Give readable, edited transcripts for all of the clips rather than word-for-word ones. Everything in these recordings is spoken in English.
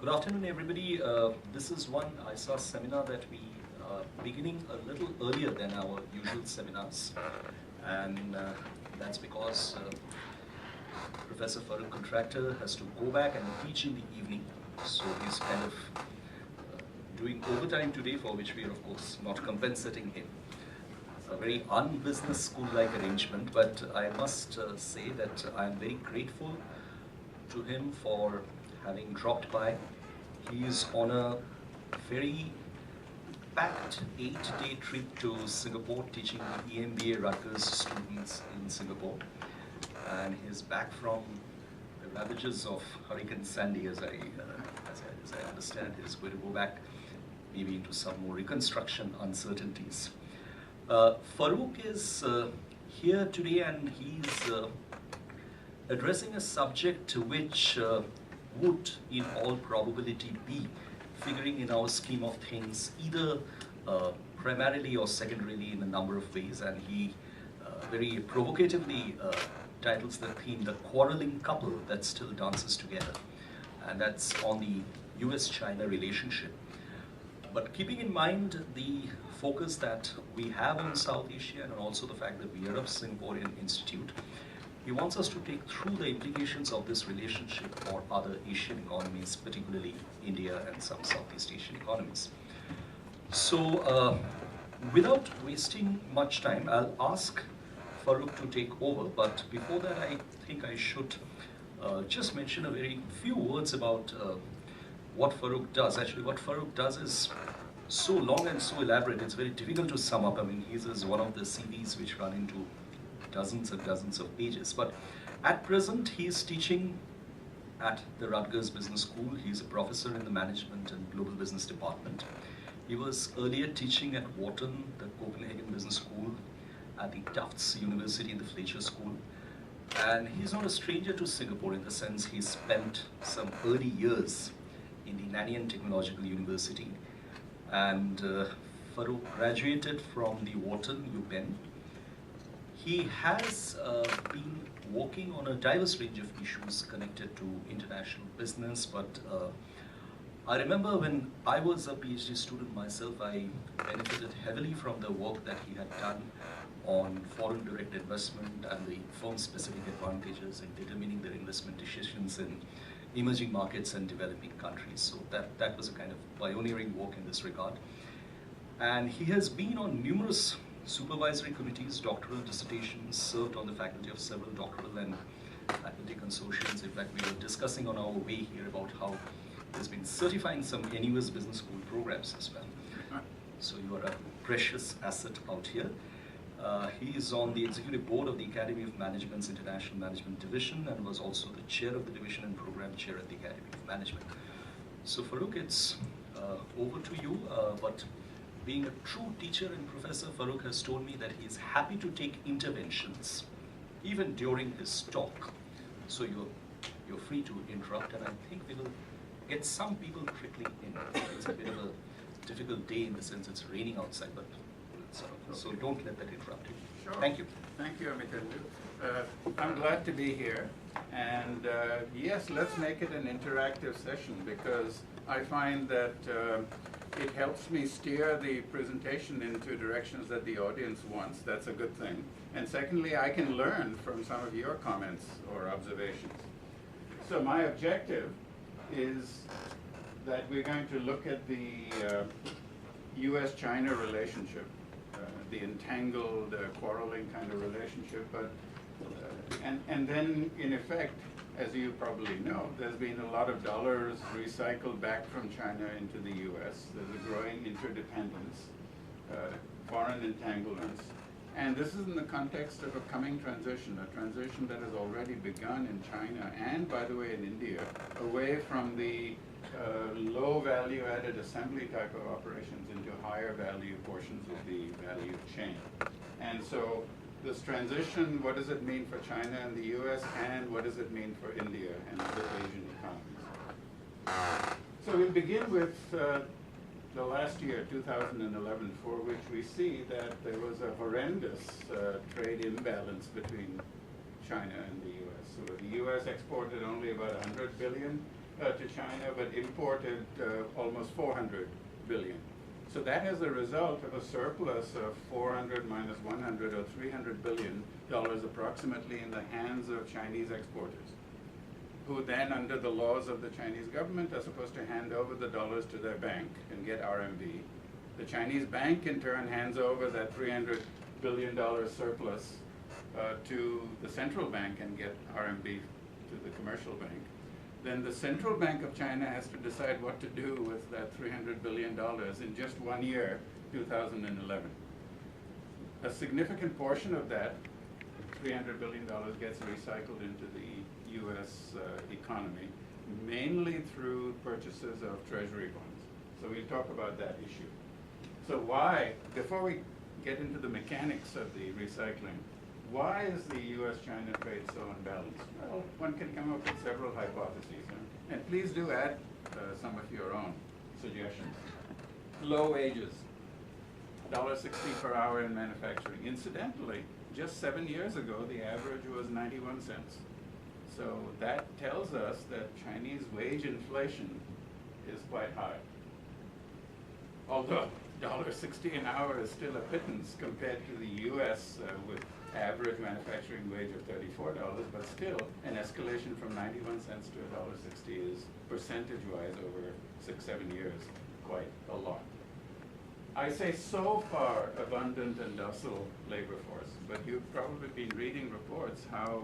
Good afternoon, everybody. This is one ISA seminar that we are beginning a little earlier than our usual seminars, and that's because Professor Farooq Contractor has to go back and teach in the evening, so he's kind of doing overtime today, for which we are of course not compensating him. A very un-business school-like arrangement, but I must say that I am very grateful to him for having dropped by. He is on a very packed 8-day trip to Singapore, teaching the EMBA Rutgers students in Singapore, and he's back from the ravages of Hurricane Sandy, as I understand. He's going to go back maybe into some more reconstruction uncertainties. Farooq is here today, and he's addressing a subject which would, in all probability, be figuring in our scheme of things either primarily or secondarily in a number of ways, and he very provocatively titles the theme "The Quarrelling Couple That Still Dances Together," and that's on the US-China relationship. But keeping in mind the focus that we have on South Asia and also the fact that we are a Singaporean institute, he wants us to take through the implications of this relationship for other Asian economies, particularly India and some Southeast Asian economies. So without wasting much time, I'll ask Farooq to take over, but before that I think I should just mention a very few words about what Farooq does. Actually, what Farooq does is so long and so elaborate, it's very difficult to sum up. I mean, his is one of the CVs which run into dozens and dozens of pages. But at present, he is teaching at the Rutgers Business School. He's a professor in the Management and Global Business Department. He was earlier teaching at Wharton, the Copenhagen Business School, at the Tufts University in the Fletcher School. And he's not a stranger to Singapore in the sense he spent some early years in the Nanyang Technological University. And Farooq graduated from the Wharton UPenn. He has been working on a diverse range of issues connected to international business, but I remember when I was a PhD student myself, I benefited heavily from the work that he had done on foreign direct investment and the firm-specific advantages in determining their investment decisions in emerging markets and developing countries. So that was a kind of pioneering work in this regard. And he has been on numerous supervisory committees, doctoral dissertations, served on the faculty of several doctoral and faculty consortiums. In fact, we were discussing on our way here about how he's been certifying some NUS business school programs as well. So you are a precious asset out here. He is on the executive board of the Academy of Management's International Management Division and was also the chair of the division and program chair at the Academy of Management. So Farooq, it's over to you, but being a true teacher and professor, Farooq has told me that he is happy to take interventions, even during his talk. So you're free to interrupt, and I think we will get some people trickling in. It's a bit of a difficult day in the sense it's raining outside, but so don't let that interrupt you. Sure. Thank you. Thank you, Amitabh. I'm glad to be here, and yes, let's make it an interactive session because I find that it helps me steer the presentation into directions that the audience wants. That's a good thing. And secondly, I can learn from some of your comments or observations. So my objective is that we're going to look at the US-China relationship, the entangled, quarreling kind of relationship, but and then in effect, as you probably know, there's been a lot of dollars recycled back from China into the US. There's a growing interdependence, foreign entanglements, and this is in the context of a coming transition, a transition that has already begun in China and, by the way, in India, away from the low value added assembly type of operations into higher value portions of the value chain. And so this transition, what does it mean for China and the US, and what does it mean for India and other Asian economies? So we begin with the last year, 2011, for which we see that there was a horrendous trade imbalance between China and the US. So the US exported only about 100 billion, to China, but imported almost 400 billion. So that is a result of a surplus of 400 minus 100 or 300 billion dollars approximately in the hands of Chinese exporters, who then, under the laws of the Chinese government, are supposed to hand over the dollars to their bank and get RMB. The Chinese bank, in turn, hands over that $300 billion surplus to the central bank and get RMB to the commercial bank. Then the central bank of China has to decide what to do with that $300 billion in just 1 year, 2011. A significant portion of that, $300 billion, gets recycled into the U.S. economy, mainly through purchases of treasury bonds. So we'll talk about that issue. So why, before we get into the mechanics of the recycling, why is the U.S.-China trade so unbalanced? Well, one can come up with several hypotheses. And please do add some of your own suggestions. Low wages, $1.60 per hour in manufacturing. Incidentally, just 7 years ago, the average was 91 cents. So that tells us that Chinese wage inflation is quite high. Although $1.60 an hour is still a pittance compared to the U.S. With average manufacturing wage of $34, but still an escalation from 91 cents to $1.60 is percentage-wise over 6-7 years quite a lot. I say so far abundant and docile labor force, but you've probably been reading reports how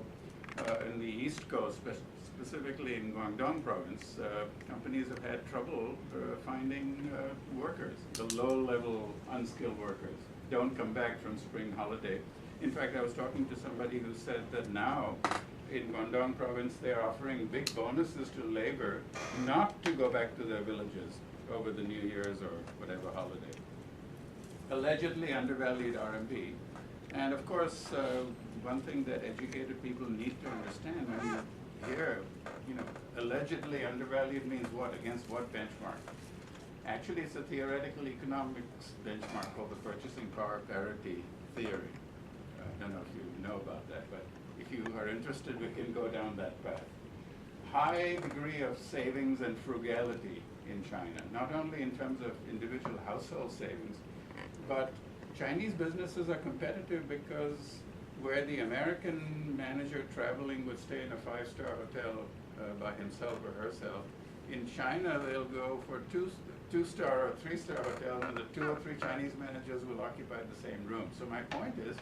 in the East Coast, specifically in Guangdong province, companies have had trouble finding workers. The low-level, unskilled workers don't come back from spring holiday. In fact, I was talking to somebody who said that now in Guangdong province they're offering big bonuses to labor not to go back to their villages over the New Year's or whatever holiday. Allegedly undervalued RMB. And of course, one thing that educated people need to understand when you hear, allegedly undervalued means what? Against what benchmark? Actually, it's a theoretical economics benchmark called the purchasing power parity theory. I don't know if you know about that, but if you are interested, we can go down that path. High degree of savings and frugality in China, not only in terms of individual household savings, but Chinese businesses are competitive because where the American manager traveling would stay in a 5-star hotel by himself or herself, in China they'll go for two-star or 3-star hotel, and the 2 or 3 Chinese managers will occupy the same room. So my point is,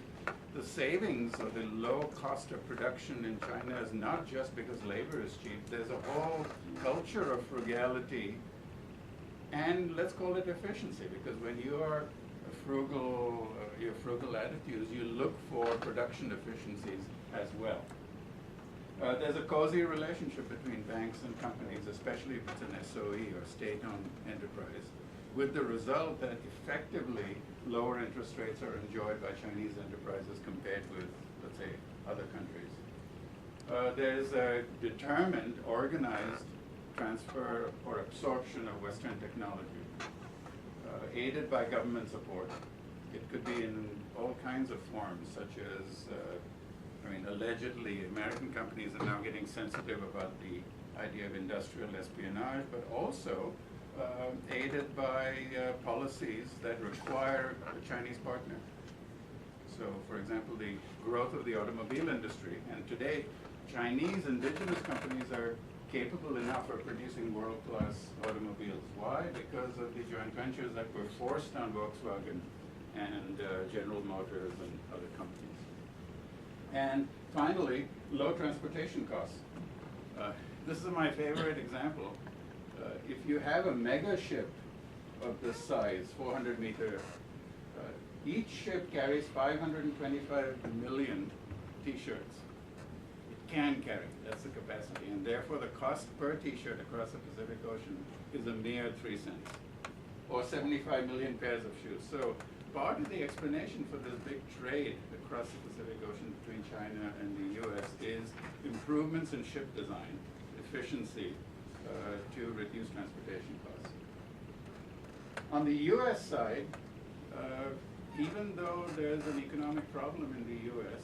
the savings or the low cost of production in China is not just because labor is cheap. There's a whole culture of frugality, and let's call it efficiency, because when you are frugal, your frugal attitudes, you look for production efficiencies as well. There's a cozy relationship between banks and companies, especially if it's an SOE or state-owned enterprise, with the result that effectively lower interest rates are enjoyed by Chinese enterprises compared with, let's say, other countries. There's a determined, organized transfer or absorption of Western technology, aided by government support. It could be in all kinds of forms, such as allegedly, American companies are now getting sensitive about the idea of industrial espionage, but also aided by policies that require a Chinese partner. So, for example, the growth of the automobile industry, and today, Chinese indigenous companies are capable enough of producing world-class automobiles. Why? Because of the joint ventures that were forced on Volkswagen and General Motors and other companies. And finally, low transportation costs. This is my favorite example. If you have a mega ship of this size, 400-meter, each ship carries 525 million T-shirts. It can carry, that's the capacity, and therefore the cost per T-shirt across the Pacific Ocean is a mere 3 cents, or 75 million pairs of shoes. So part of the explanation for this big trade across the Pacific Ocean between China and the US is improvements in ship design, efficiency, to reduce transportation costs. On the US side, even though there's an economic problem in the US,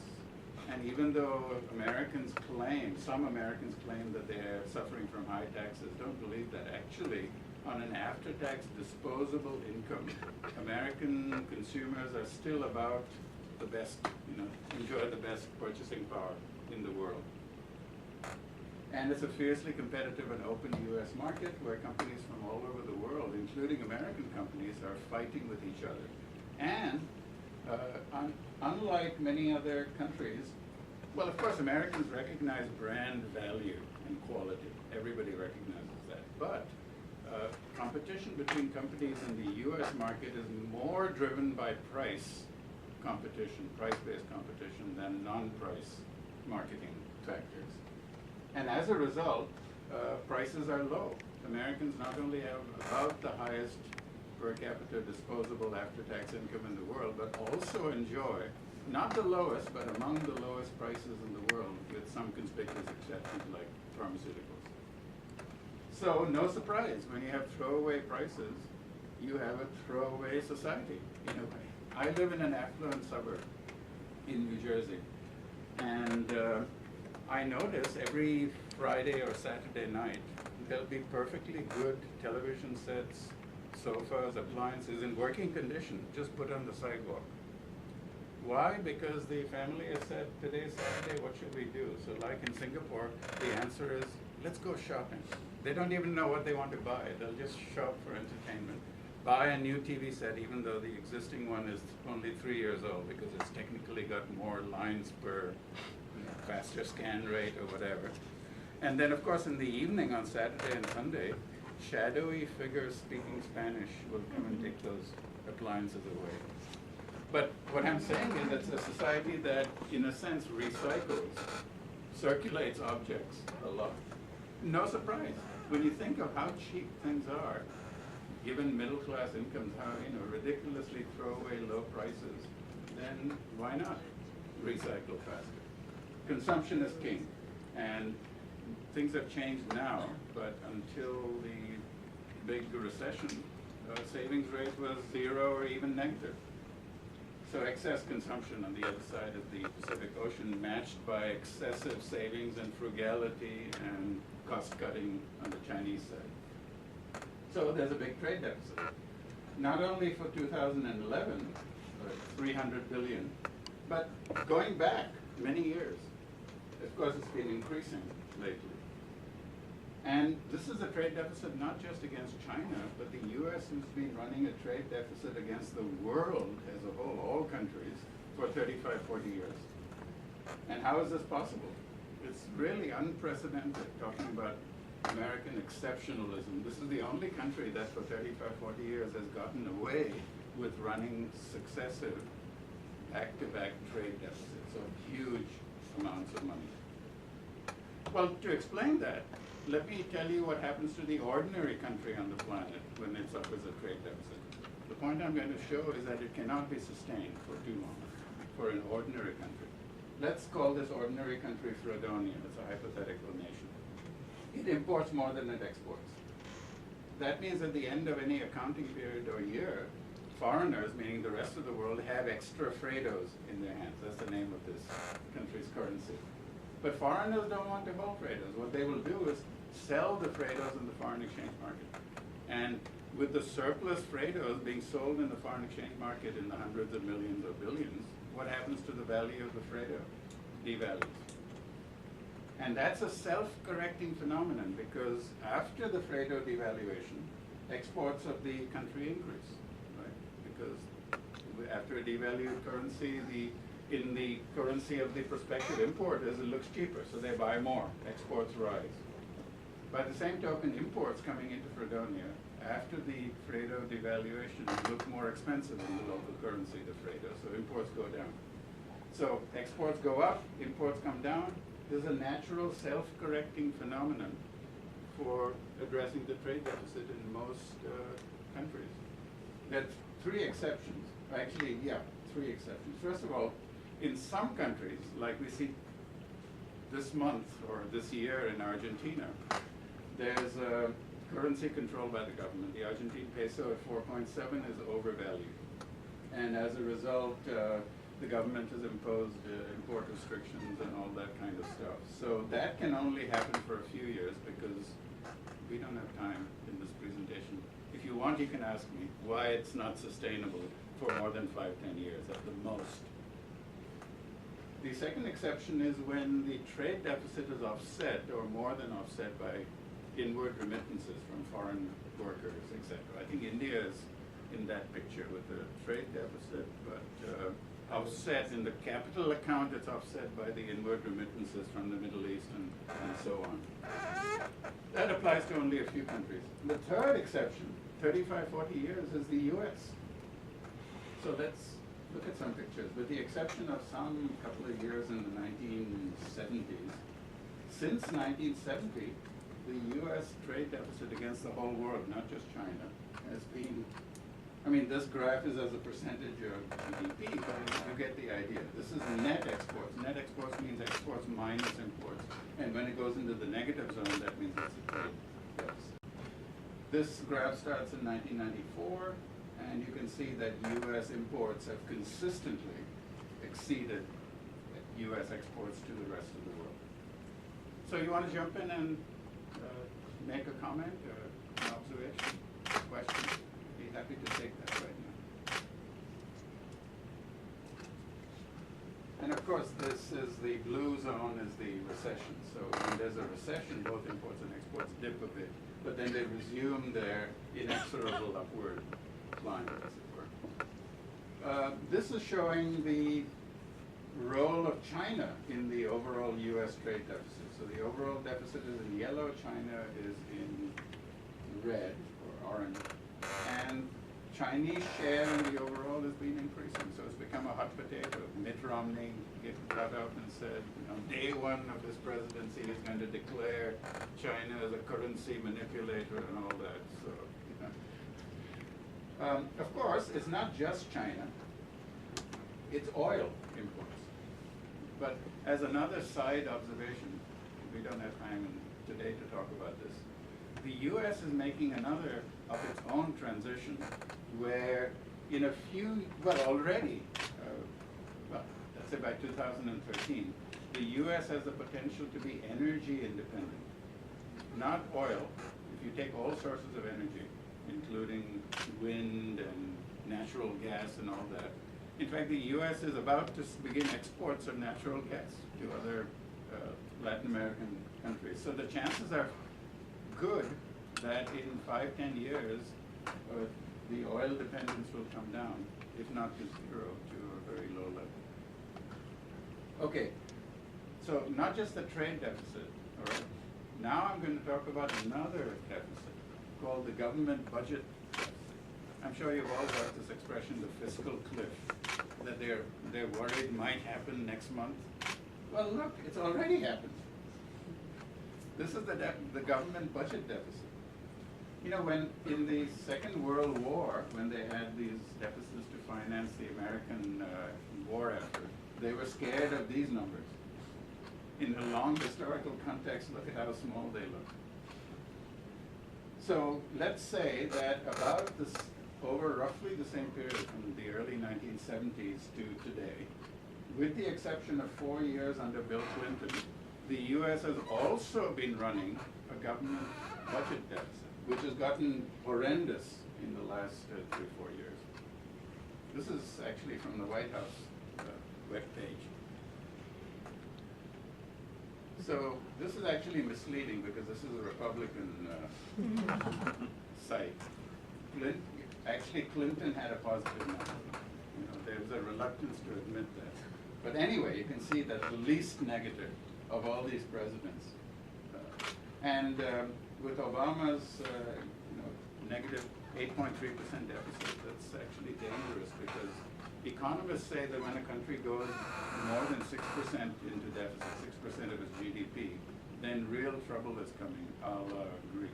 And even though Americans claim, some Americans claim that they're suffering from high taxes, don't believe that. Actually, on an after-tax disposable income, American consumers are still about the best, enjoy the best purchasing power in the world. And it's a fiercely competitive and open U.S. market where companies from all over the world, including American companies, are fighting with each other. And unlike many other countries, well, of course, Americans recognize brand value and quality. Everybody recognizes that. But competition between companies in the U.S. market is more driven by price competition, price-based competition, than non-price marketing factors. And as a result, prices are low. Americans not only have about the highest per capita disposable after-tax income in the world, but also enjoy, not the lowest, but among the lowest prices in the world, with some conspicuous exceptions like pharmaceuticals. So no surprise, when you have throwaway prices, you have a throwaway society, in a way. I live in an affluent suburb in New Jersey, and I notice every Friday or Saturday night, there'll be perfectly good television sets, sofas, appliances in working condition, just put on the sidewalk. Why? Because the family has said, today's Saturday, what should we do? So like in Singapore, the answer is, let's go shopping. They don't even know what they want to buy. They'll just shop for entertainment. Buy a new TV set, even though the existing one is only 3 years old, because it's technically got more lines per faster scan rate or whatever. And then, of course, in the evening on Saturday and Sunday, shadowy figures speaking Spanish will come and take those appliances away. But what I'm saying is it's a society that, in a sense, recycles, circulates objects a lot. No surprise. When you think of how cheap things are, given middle-class incomes, how ridiculously throwaway low prices, then why not recycle faster? Consumption is king, and things have changed now, but until the big recession, savings rate was 0 or even negative. So excess consumption on the other side of the Pacific Ocean, matched by excessive savings and frugality and cost-cutting on the Chinese side. So there's a big trade deficit. Not only for 2011, 300 billion, but going back many years. Of course, it's been increasing lately. And this is a trade deficit not just against China, but the US has been running a trade deficit against the world as a whole, all countries, for 35, 40 years. And how is this possible? It's really unprecedented, talking about American exceptionalism. This is the only country that for 35, 40 years has gotten away with running successive back-to-back trade deficits of huge amounts of money. Well, to explain that, let me tell you what happens to the ordinary country on the planet when it suffers a trade deficit. The point I'm going to show is that it cannot be sustained for too long for an ordinary country. Let's call this ordinary country Fredonia. It's a hypothetical nation. It imports more than it exports. That means at the end of any accounting period or year, foreigners, meaning the rest of the world, have extra Fredos in their hands. That's the name of this country's currency. But foreigners don't want to hold Fredos. What they will do is sell the Fredos in the foreign exchange market. And with the surplus Fredos being sold in the foreign exchange market in the hundreds of millions or billions, what happens to the value of the Fredo? Devalues. And that's a self-correcting phenomenon, because after the Fredo devaluation, exports of the country increase, right? Because after a devalued currency, in the currency of the prospective importers, it looks cheaper, so they buy more. Exports rise. By the same token, imports coming into Fredonia, after the Fredo devaluation, look more expensive in the local currency, the Fredo, so imports go down. So exports go up, imports come down. There's a natural self-correcting phenomenon for addressing the trade deficit in most countries. There are 3 exceptions. Actually, yeah, 3 exceptions. First of all, in some countries, like we see this month or this year in Argentina, there's a currency controlled by the government. The Argentine peso at 4.7 is overvalued. And as a result, the government has imposed import restrictions and all that kind of stuff. So that can only happen for a few years because we don't have time in this presentation. If you want, you can ask me why it's not sustainable for more than 5-10 years at the most. The second exception is when the trade deficit is offset or more than offset by inward remittances from foreign workers, etc. I think India is in that picture with the trade deficit, but offset in the capital account, it's offset by the inward remittances from the Middle East and so on. That applies to only a few countries. The third exception, 35, 40 years, is the US. So let's look at some pictures. With the exception of some couple of years in the 1970s, since 1970, the US trade deficit against the whole world, not just China, has been, I mean, this graph is as a percentage of GDP, but you get the idea. This is net exports. Net exports means exports minus imports. And when it goes into the negative zone, that means it's a trade deficit. This graph starts in 1994, and you can see that US imports have consistently exceeded US exports to the rest of the world. So you want to jump in and make a comment or an observation, question? I'd be happy to take that right now. And of course, this is the blue zone is the recession. So when there's a recession, both imports and exports dip a bit, but then they resume their inexorable upward climb, as it were. This is showing the role of China in the overall US trade deficit. So the overall deficit is in yellow, China is in red or orange, and Chinese share in the overall has been increasing. So it's become a hot potato. Mitt Romney got up and said, you know, day one of his presidency he's going to declare China as a currency manipulator and all that. So, you know. Of course, it's not just China. It's oil imports. But as another side observation, we don't have time today to talk about this, the US is making another of its own transition where in a few, well already, well, let's say by 2013, the US has the potential to be energy independent. Not oil. If you take all sources of energy, including wind and natural gas and all that. In fact, the US is about to begin exports of natural gas to other Latin American countries. So the chances are good that in 5-10 years, the oil dependence will come down, if not to zero, to a very low level. Okay, so not just the trade deficit, all right? Now I'm going to talk about another deficit called the government budget deficit. I'm sure you've all heard this expression, the fiscal cliff, that they're worried might happen next month. Well, look, it's already happened. This is the government budget deficit. You know, when in the Second World War, when they had these deficits to finance the American war effort, they were scared of these numbers. In the long historical context, look at how small they look. So let's say that about this, over roughly the same period from the early 1970s to today, with the exception of 4 years under Bill Clinton, the US has also been running a government budget deficit, which has gotten horrendous in the last 3 or 4 years. This is actually from the White House webpage. So this is actually misleading because this is a Republican site. Actually, Clinton had a positive number. You know, there was a reluctance to admit that. But anyway, you can see that the least negative of all these presidents. With Obama's negative 8.3% deficit, that's actually dangerous because economists say that when a country goes more than 6% into deficit, 6% of its GDP, then real trouble is coming, a la Greece.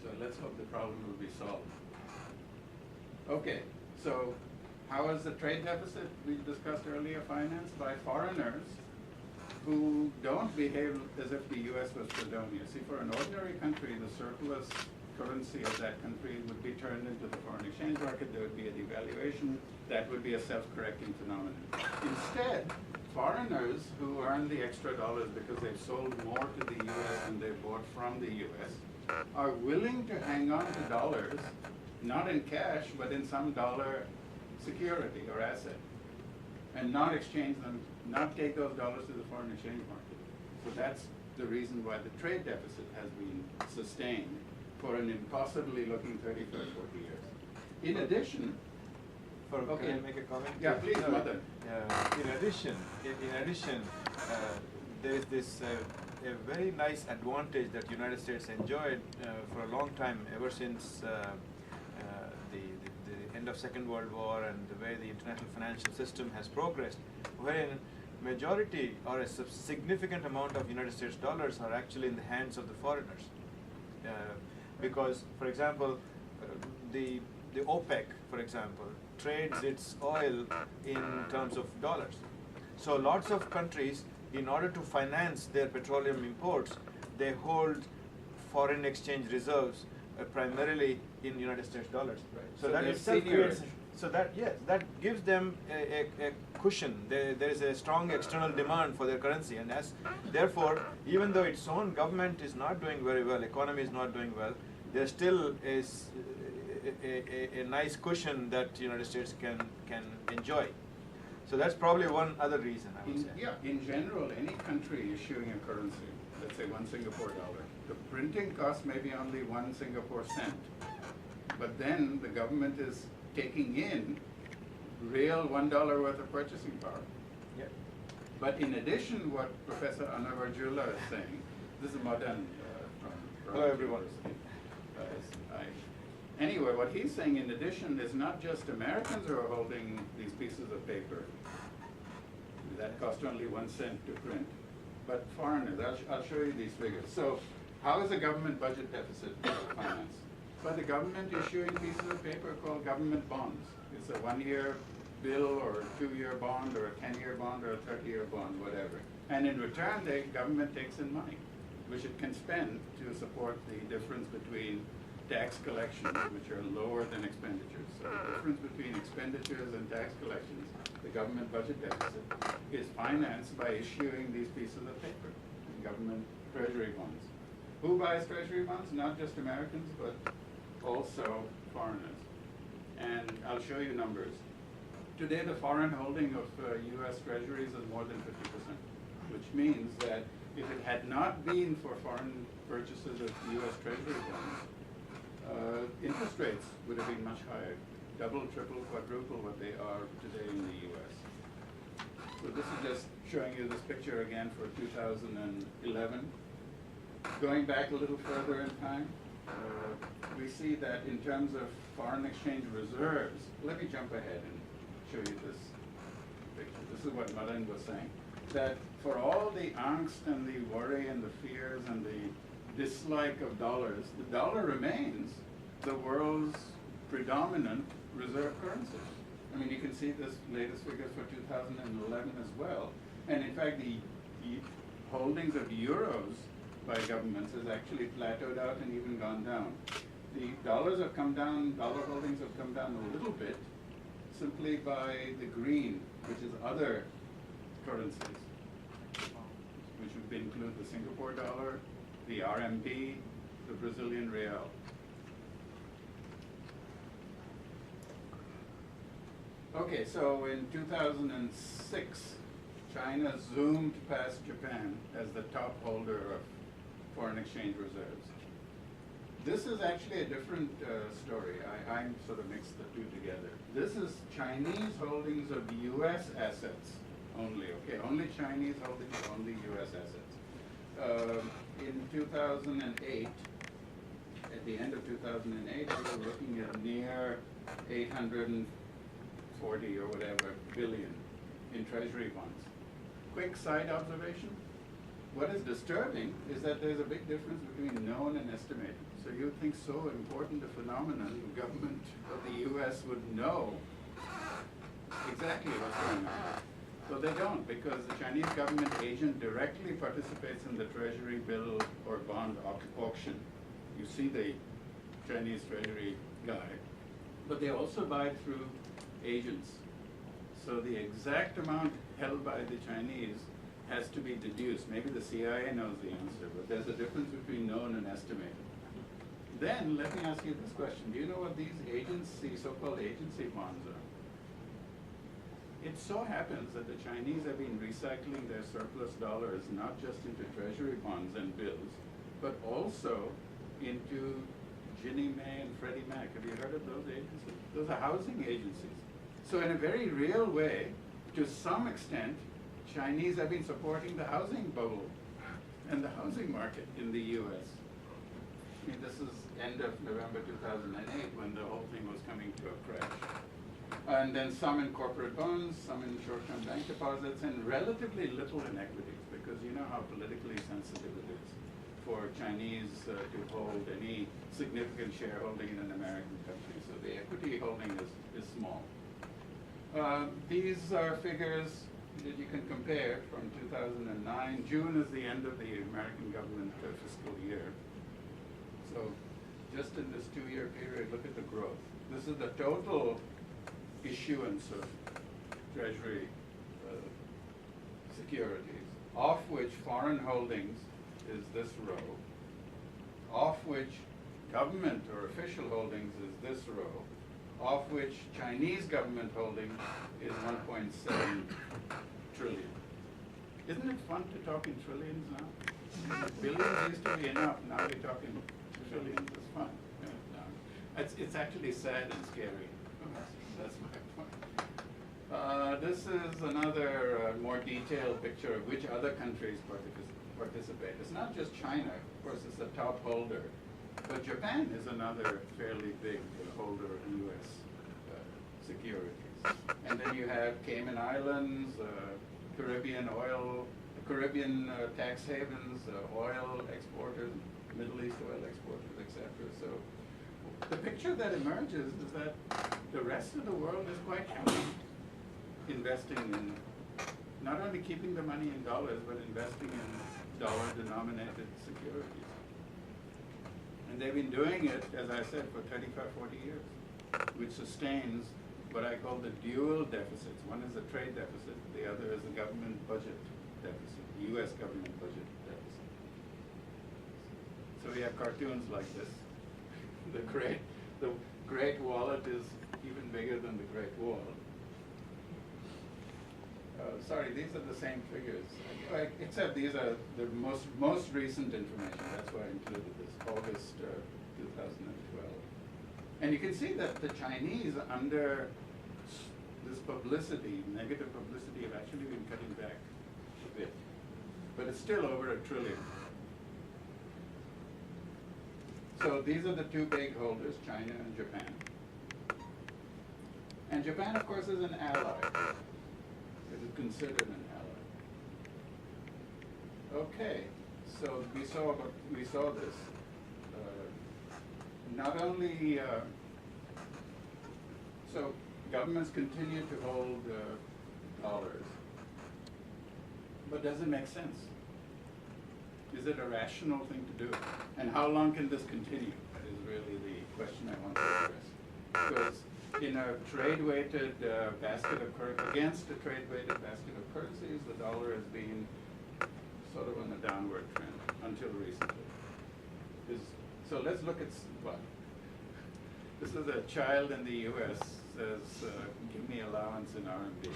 So let's hope the problem will be solved. Okay, so how is the trade deficit we discussed earlier financed? By foreigners who don't behave as if the US was Fredonia. See, for an ordinary country, the surplus currency of that country would be turned into the foreign exchange market, there would be a devaluation, that would be a self-correcting phenomenon. Instead, foreigners who earn the extra dollars because they've sold more to the US than they bought from the US are willing to hang on to dollars, not in cash, but in some dollar security or asset, and not exchange them, not take those dollars to the foreign exchange market. So that's the reason why the trade deficit has been sustained for an impossibly looking 35, 40 years. In addition, Can I make a comment? Yeah, please, Mother. In addition, there is this a very nice advantage that United States enjoyed for a long time, ever since the end of Second World War and the way the international financial system has progressed, wherein majority or a significant amount of United States dollars are actually in the hands of the foreigners. Because, for example, the OPEC, for example, trades its oil in terms of dollars. So lots of countries, in order to finance their petroleum imports, they hold foreign exchange reserves primarily in United States dollars. Right. So that itself creates, that gives them a cushion. There is a strong external demand for their currency, and therefore, even though its own government is not doing very well, economy is not doing well, there still is a nice cushion that the United States can enjoy. So that's probably one other reason, I would say. Yeah, in general, any country issuing a currency, let's say $1 Singapore dollar, the printing cost may be only 1 Singapore cent, but then the government is taking in real $1 worth of purchasing power. Yeah. But in addition, what Professor Annavarjula is saying, this is Madan from Hello, everyone. Anyway, what he's saying in addition is not just Americans who are holding these pieces of paper that cost only 1 cent to print, but foreigners. I'll show you these figures. So how is a government budget deficit financed? By the government issuing pieces of paper called government bonds. It's a 1-year bill or a 2-year bond or a 10-year bond or a 30-year bond, whatever. And in return, the government takes in money, which it can spend to support the difference between tax collections, which are lower than expenditures. So the difference between expenditures and tax collections, the government budget deficit, is financed by issuing these pieces of paper, government treasury bonds. Who buys treasury bonds? Not just Americans, but also foreigners. And I'll show you numbers. Today, the foreign holding of US treasuries is more than 50%, which means that if it had not been for foreign purchases of US treasury bonds, interest rates would have been much higher, double, triple, quadruple what they are today in the US. So this is just showing you this picture again for 2011. Going back a little further in time, we see that in terms of foreign exchange reserves, let me jump ahead and show you this picture. This is what Madan was saying, that for all the angst and the worry and the fears and the dislike of dollars, the dollar remains the world's predominant reserve currency. I mean, you can see this latest figures for 2011 as well. And in fact, the holdings of euros by governments has actually plateaued out and even gone down. The dollars have come down, dollar holdings have come down a little bit, simply by the green, which is other currencies, which would include the Singapore dollar, the RMB, the Brazilian real. Okay, so in 2006, China zoomed past Japan as the top holder of foreign exchange reserves. This is actually a different story. I sort of mixed the two together. This is Chinese holdings of US assets only, okay? Only Chinese holdings, only US assets. In 2008, at the end of 2008, we were looking at near 840 or whatever billion in treasury bonds. Quick side observation. What is disturbing is that there's a big difference between known and estimated. So you would think so important a phenomenon, the government of the US would know exactly what's going on. So they don't, because the Chinese government agent directly participates in the treasury bill or bond auction. You see the Chinese treasury guy, but they also buy it through agents. So the exact amount held by the Chinese has to be deduced. Maybe the CIA knows the answer, but there's a difference between known and estimated. Then let me ask you this question. Do you know what these agency, so-called agency bonds are? It so happens that the Chinese have been recycling their surplus dollars not just into treasury bonds and bills, but also into Ginnie Mae and Freddie Mac. Have you heard of those agencies? Those are housing agencies. So in a very real way, to some extent, Chinese have been supporting the housing bubble and the housing market in the US. I mean, this is end of November 2008 when the whole thing was coming to a crash. And then some in corporate bonds, some in short-term bank deposits, and relatively little in equities, because you know how politically sensitive it is for Chinese to hold any significant shareholding in an American country. So the equity holding is small. These are figures that you can compare from 2009. June is the end of the American government fiscal year. So just in this 2-year period, look at the growth. This is the total issuance of treasury securities, of which foreign holdings is this row, of which government or official holdings is this row, of which Chinese government holdings is 1.7 trillion. Isn't it fun to talk in trillions now? Billions used to be enough, now we're talking trillions. It's fun. It's actually sad and scary. That's my point. This is another more detailed picture of which other countries participate. It's not just China, of course, it's the top holder, but Japan is another fairly big holder of U.S. securities. And then you have Cayman Islands, Caribbean tax havens, oil exporters, Middle East oil exporters, etc. So the picture that emerges is that the rest of the world is quite happy investing in, not only keeping the money in dollars, but investing in dollar-denominated securities. And they've been doing it, as I said, for 35, 40 years, which sustains what I call the dual deficits. One is the trade deficit, the other is the government budget deficit, the U.S. government budget deficit. So we have cartoons like this. The Great Wallet is even bigger than the Great Wall. Sorry, these are the same figures, except these are the most recent information. That's why I included this, August 2012. And you can see that the Chinese, under this publicity, negative publicity, have actually been cutting back a bit. But it's still over $1 trillion. So these are the two big holders, China and Japan. And Japan, of course, is an ally. It is considered an ally. Okay, so we saw this. Not only, so governments continue to hold dollars, but does it make sense? Is it a rational thing to do? And how long can this continue? That is really the question I want to address. Because in a trade-weighted basket of against a trade-weighted basket of currencies, the dollar has been sort of on a downward trend until recently. So let's look at what? This is a child in the U.S. says, give me allowance in RMB.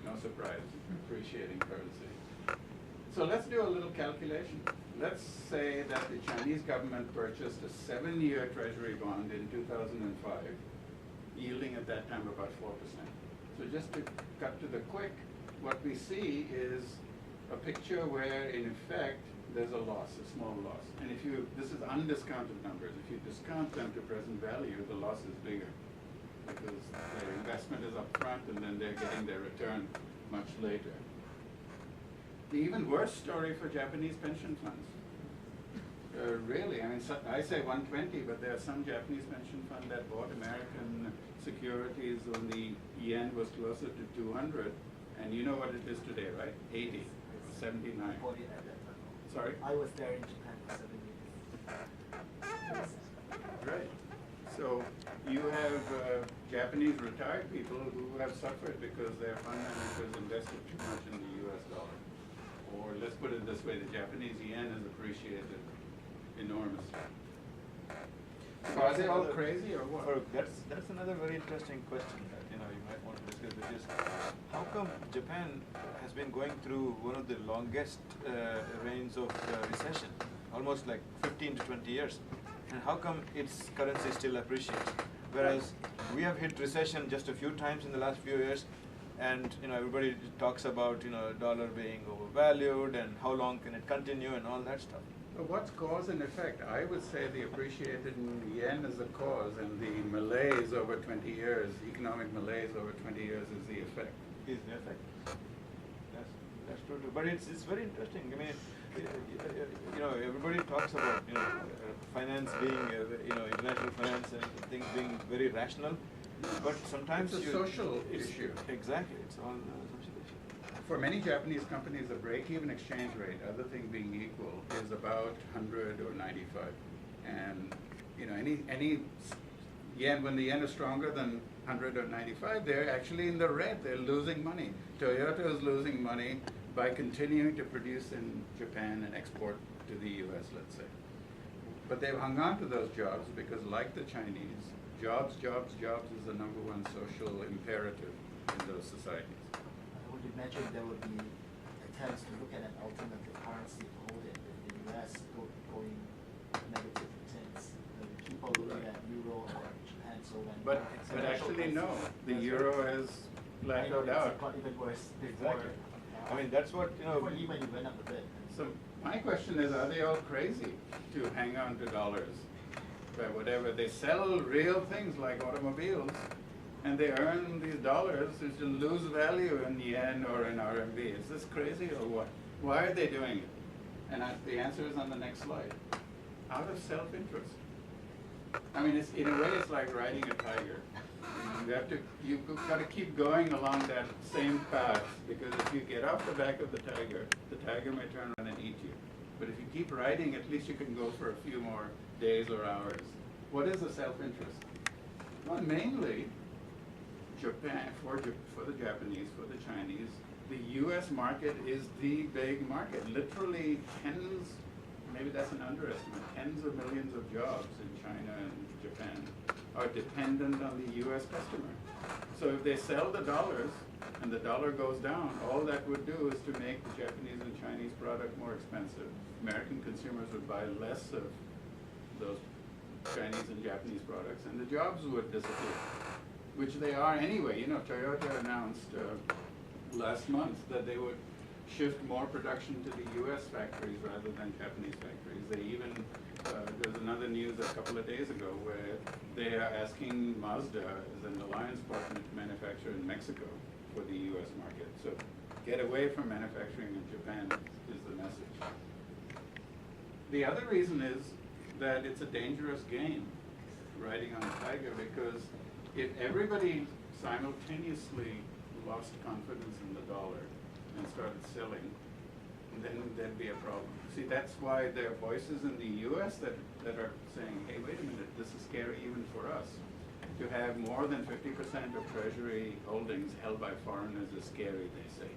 No surprise, appreciating currency. So let's do a little calculation. Let's say that the Chinese government purchased a 7-year treasury bond in 2005, yielding at that time about 4%. So just to cut to the quick, what we see is a picture where, in effect, there's a loss, a small loss. And if you, this is undiscounted numbers. If you discount them to present value, the loss is bigger because their investment is up front and then they're getting their return much later. The even worse story for Japanese pension funds. Really, I mean, so I say 120, but there are some Japanese pension funds that bought American securities when the yen was closer to 200, and you know what it is today, right? 80, 79. Sorry? I was there in Japan for 7 years. So you have Japanese retired people who have suffered because their fund managers invested too much in the US dollar. Or let's put it this way, the Japanese yen has appreciated enormously. So are they all crazy or what? That's another very interesting question that you might want to discuss, which is how come Japan has been going through one of the longest reigns of recession, almost like 15 to 20 years, and how come its currency still appreciates, whereas we have hit recession just a few times in the last few years, and everybody talks about dollar being overvalued and how long can it continue and all that stuff. But what's cause and effect? I would say the appreciated yen is the cause, and the malaise over 20 years, economic malaise over 20 years is the effect. Is the effect. That's true too. But it's very interesting. I mean, everybody talks about finance being international finance and things being very rational, but sometimes it's a social issue. Exactly, it's all a social issue. For many Japanese companies, the break-even exchange rate, other thing being equal, is about 100 or 95. And any yen, when the yen is stronger than 100 or 95, they're actually in the red. They're losing money. Toyota is losing money by continuing to produce in Japan and export to the US, let's say. But they've hung on to those jobs because, like the Chinese, jobs is the #1 social imperative in those societies. I would imagine there would be attempts to look at an alternative currency to hold it if the US going negative returns. People looking at euro or Japan, so when But actually no, the euro has flattened out. Got even worse before. Exactly. I mean, that's what Before even you went up a bit. So my question is, are they all crazy to hang on to dollars? But whatever, they sell real things like automobiles, and they earn these dollars which will lose value in yen or in RMB. Is this crazy or what? Why are they doing it? And the answer is on the next slide. Out of self-interest. I mean, in a way, it's like riding a tiger. You've got to keep going along that same path, because if you get off the back of the tiger may turn around and eat you. But if you keep riding, at least you can go for a few more days or hours. What is the self-interest? Well, mainly, Japan, for the Japanese, for the Chinese, the US market is the big market. Literally tens, maybe that's an underestimate, tens of millions of jobs in China and Japan are dependent on the US customer. So if they sell the dollars and the dollar goes down, all that would do is to make the Japanese and Chinese product more expensive. American consumers would buy less of those Chinese and Japanese products, and the jobs would disappear, which they are anyway. Toyota announced last month that they would shift more production to the US factories rather than Japanese factories. They even, there's another news a couple of days ago where they are asking Mazda as an alliance partner to manufacture in Mexico for the US market. So get away from manufacturing in Japan is the message. The other reason is that it's a dangerous game, riding on the tiger, because if everybody simultaneously lost confidence in the dollar and started selling, then there'd be a problem. See, that's why there are voices in the US that are saying, hey, wait a minute, this is scary even for us. To have more than 50% of Treasury holdings held by foreigners is scary, they say.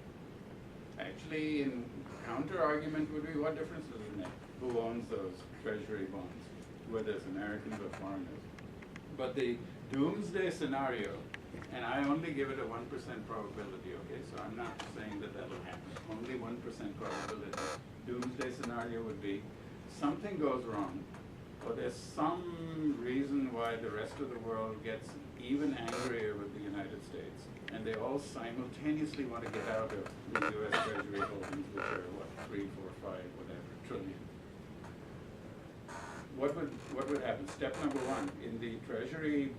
Actually, in counter-argument would be, what difference does it make? Who owns those Treasury bonds, whether it's Americans or foreigners? But the doomsday scenario, and I only give it a 1% probability, okay? So I'm not saying that that'll happen. Only 1% probability. Doomsday scenario would be something goes wrong, or there's some reason why the rest of the world gets even angrier with the United States, and they all simultaneously want to get out of the US Treasury holdings, which are what, 3, 4, 5, whatever, trillion. What would happen? Step number 1, in the Treasury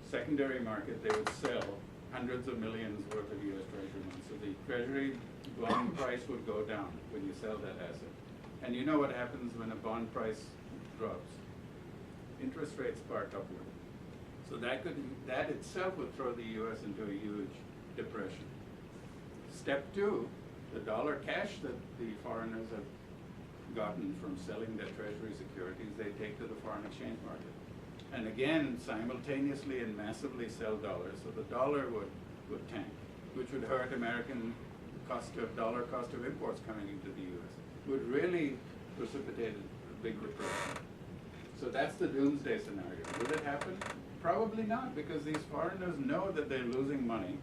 secondary market, they would sell hundreds of millions worth of US Treasury bonds. So the Treasury bond price would go down when you sell that asset. And you know what happens when a bond price drops? Interest rates spark upward. So that itself would throw the US into a huge depression. Step 2, the dollar cash that the foreigners have gotten from selling their Treasury securities, they take to the foreign exchange market. and again simultaneously and massively sell dollars, so the dollar would tank, which would hurt American dollar cost of imports coming into the U.S., would really precipitate a big depression. So that's the doomsday scenario. Will it happen? Probably not, because these foreigners know that they're losing money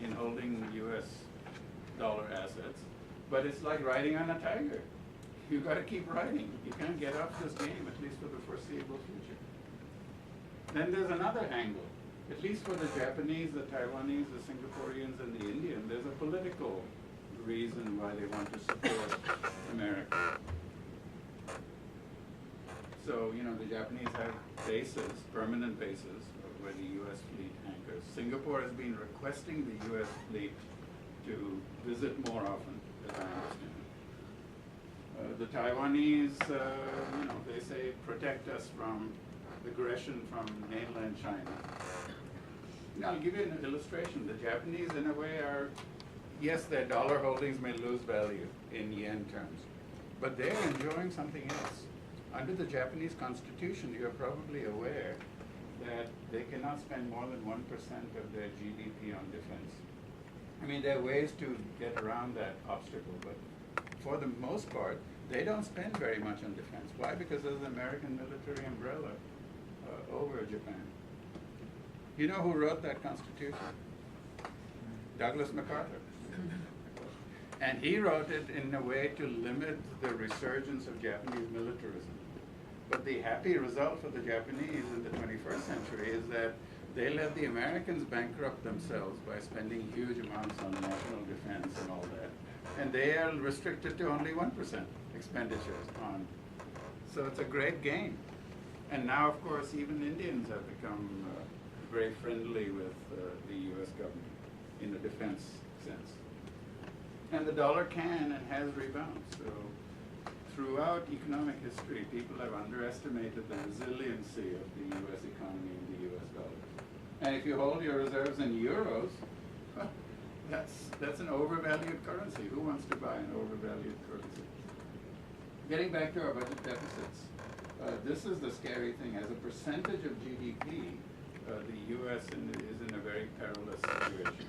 in holding U.S. dollar assets, but it's like riding on a tiger. You got to keep riding. You can't get off this game, at least for the foreseeable future. Then there's another angle. At least for the Japanese, the Taiwanese, the Singaporeans, and the Indian, there's a political reason why they want to support America. So, you know, the Japanese have bases, permanent bases, where the U.S. fleet anchors. Singapore has been requesting the U.S. fleet to visit more often, as I understand it. The Taiwanese, you know, they say protect us from aggression from mainland China. Now, I'll give you an illustration. The Japanese, in a way, are, yes, their dollar holdings may lose value in yen terms, but they're enjoying something else. Under the Japanese constitution, you're probably aware that they cannot spend more than 1% of their GDP on defense. I mean, there are ways to get around that obstacle, but for the most part, they don't spend very much on defense. Why? Because there's an American military umbrella over Japan. You know who wrote that constitution? Douglas MacArthur. And he wrote it in a way to limit the resurgence of Japanese militarism. But the happy result for the Japanese in the 21st century is that they let the Americans bankrupt themselves by spending huge amounts on national defense and all that. And they are restricted to only 1% expenditures on. So it's a great game. And now, of course, even Indians have become very friendly with the U.S. government in the defense sense. And the dollar can and has rebounded. So throughout economic history, people have underestimated the resiliency of the U.S. economy and the U.S. dollar. And if you hold your reserves in euros, well, that's an overvalued currency. Who wants to buy an overvalued currency? Getting back to our budget deficits, this is the scary thing. As a percentage of GDP, the U.S. is in a very perilous situation.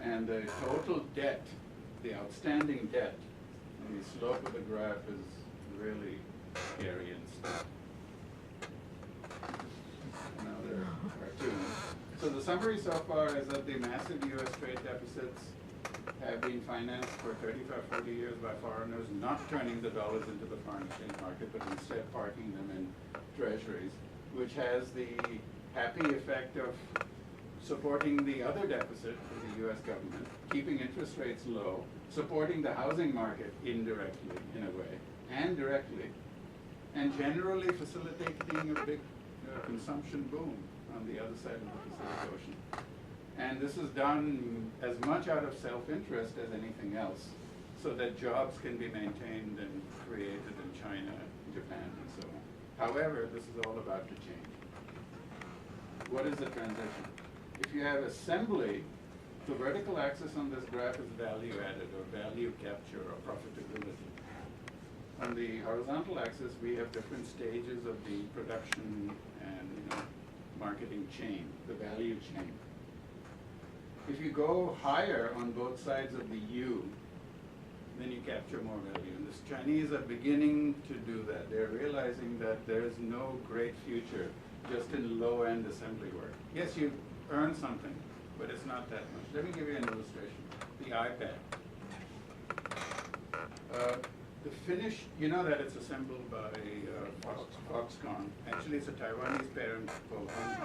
And the total debt, the outstanding debt, and the slope of the graph is really scary and steep. Another cartoon. So the summary so far is that the massive U.S. trade deficits have been financed for 35, 40 years by foreigners, not turning the dollars into the foreign exchange market, but instead parking them in treasuries, which has the happy effect of supporting the other deficit for the U.S. government, keeping interest rates low, supporting the housing market indirectly, in a way, and directly, and generally facilitating a big consumption boom on the other side of the Pacific Ocean. And this is done as much out of self-interest as anything else, so that jobs can be maintained and created in China, Japan, and so on. However, this is all about to change. What is the transition? If you have assembly, the vertical axis on this graph is value added, or value capture, or profitability. On the horizontal axis, we have different stages of the production and marketing chain, the value chain. If you go higher on both sides of the U, then you capture more value. And the Chinese are beginning to do that. They're realizing that there's no great future just in low-end assembly work. Yes, you earn something, but it's not that much. Let me give you an illustration. The iPad. The Finnish, you know that it's assembled by Foxconn. Actually, it's a Taiwanese parent called Uneasy.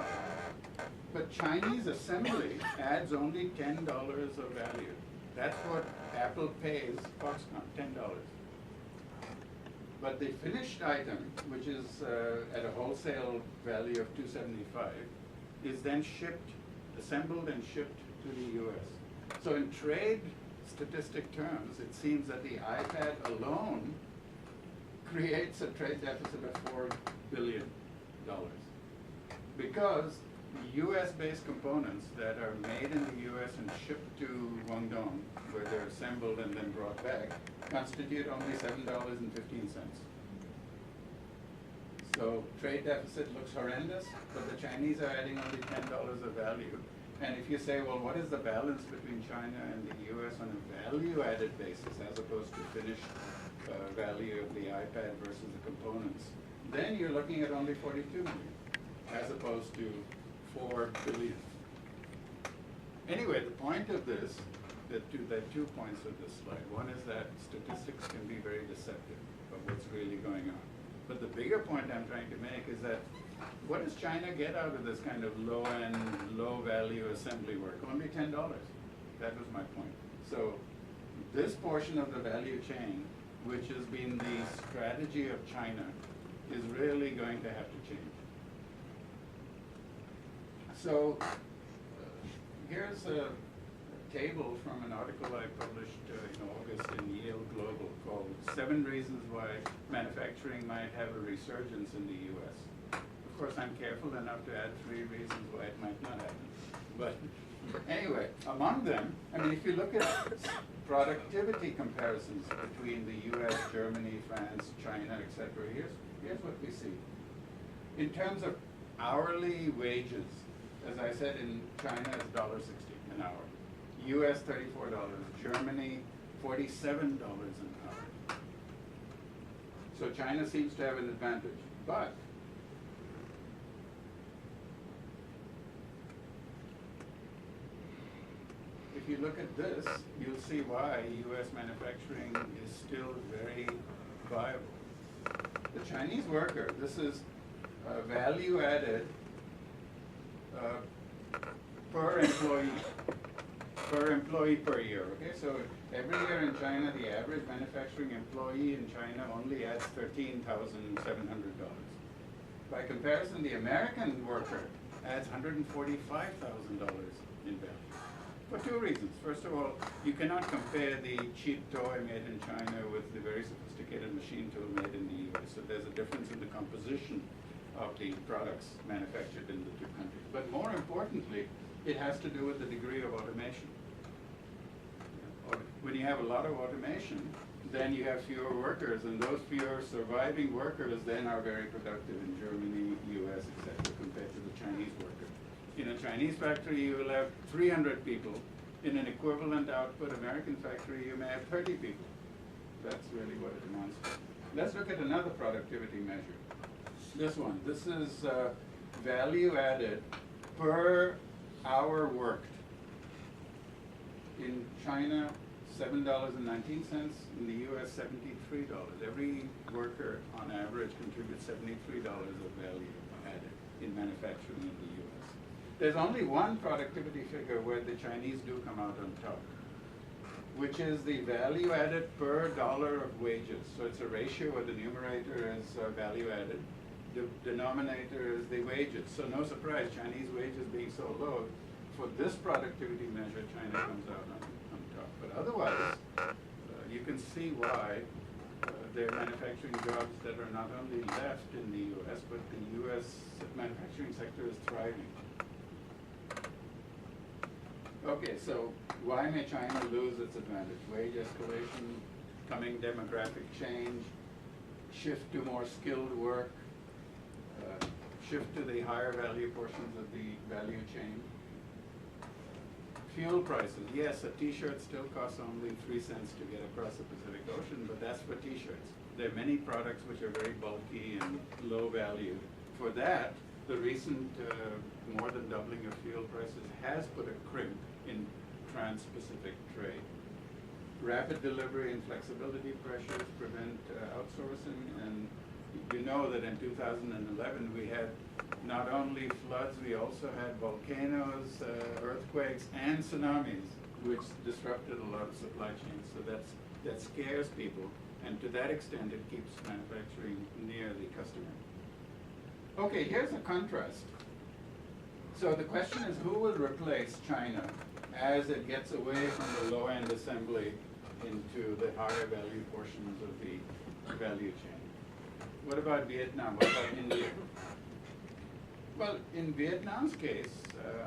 But Chinese assembly adds only $10 of value. That's what Apple pays Foxconn, $10. But the finished item, which is at a wholesale value of $275, is then shipped, assembled and shipped to the U.S. So in trade statistic terms, it seems that the iPad alone creates a trade deficit of $4 billion. Because the U.S.-based components that are made in the U.S. and shipped to Guangdong, where they're assembled and then brought back, constitute only $7.15. So trade deficit looks horrendous, but the Chinese are adding only $10 of value. And if you say, well, what is the balance between China and the US on a value-added basis as opposed to finished value of the iPad versus the components, then you're looking at only 42 million as opposed to 4 billion. Anyway, the point of this, there are 2 points of this slide. One is that statistics can be very deceptive of what's really going on. But the bigger point I'm trying to make is that what does China get out of this kind of low-end, low-value assembly work? Only $10. That was my point. So this portion of the value chain, which has been the strategy of China, is really going to have to change. So here's a table from an article I published in August in Yale Global called 7 Reasons Why Manufacturing Might Have a Resurgence in the US. Of course, I'm careful enough to add 3 reasons why it might not happen. But anyway, among them, I mean, if you look at productivity comparisons between the US, Germany, France, China, etc., here's what we see. In terms of hourly wages, as I said, in China it's $1.60 an hour. US $34, Germany $47 an hour. So China seems to have an advantage. But if you look at this, you'll see why US manufacturing is still very viable. The Chinese worker, this is value added per employee per year, okay? So every year in China, the average manufacturing employee in China only adds $13,700. By comparison, the American worker adds $145,000 in value. For 2 reasons. First of all, you cannot compare the cheap toy made in China with the very sophisticated machine tool made in the US. So there's a difference in the composition of the products manufactured in the 2 countries. But more importantly, it has to do with the degree of automation. When you have a lot of automation, then you have fewer workers, and those fewer surviving workers then are very productive in Germany, US, etc., compared to the Chinese worker. In a Chinese factory, you will have 300 people. In an equivalent output American factory, you may have 30 people. That's really what it amounts to. Let's look at another productivity measure. This one. This is value added per hour worked. In China, $7.19. In the US, $73. Every worker, on average, contributes $73 of value added in manufacturing in the US. There's only one productivity figure where the Chinese do come out on top, which is the value added per dollar of wages. So it's a ratio where the numerator is value added. The denominator is the wages. So no surprise, Chinese wages being so low, for this productivity measure, China comes out on top. But otherwise, you can see why there are manufacturing jobs that are not only left in the US, but the US manufacturing sector is thriving. Okay, so why may China lose its advantage? Wage escalation, coming demographic change, shift to more skilled work, shift to the higher value portions of the value chain. Fuel prices, yes, a t-shirt still costs only 3 cents to get across the Pacific Ocean, but that's for t-shirts. There are many products which are very bulky and low value. For that, the recent more than doubling of fuel prices has put a crimp in trans-Pacific trade. Rapid delivery and flexibility pressures prevent outsourcing, and you know that in 2011 we had not only floods, we also had volcanoes, earthquakes, and tsunamis, which disrupted a lot of supply chains. So that scares people, and to that extent it keeps manufacturing near the customer. Okay, here's a contrast. So the question is, who will replace China as it gets away from the low-end assembly into the higher value portions of the value chain? What about Vietnam? What about India? Well, in Vietnam's case,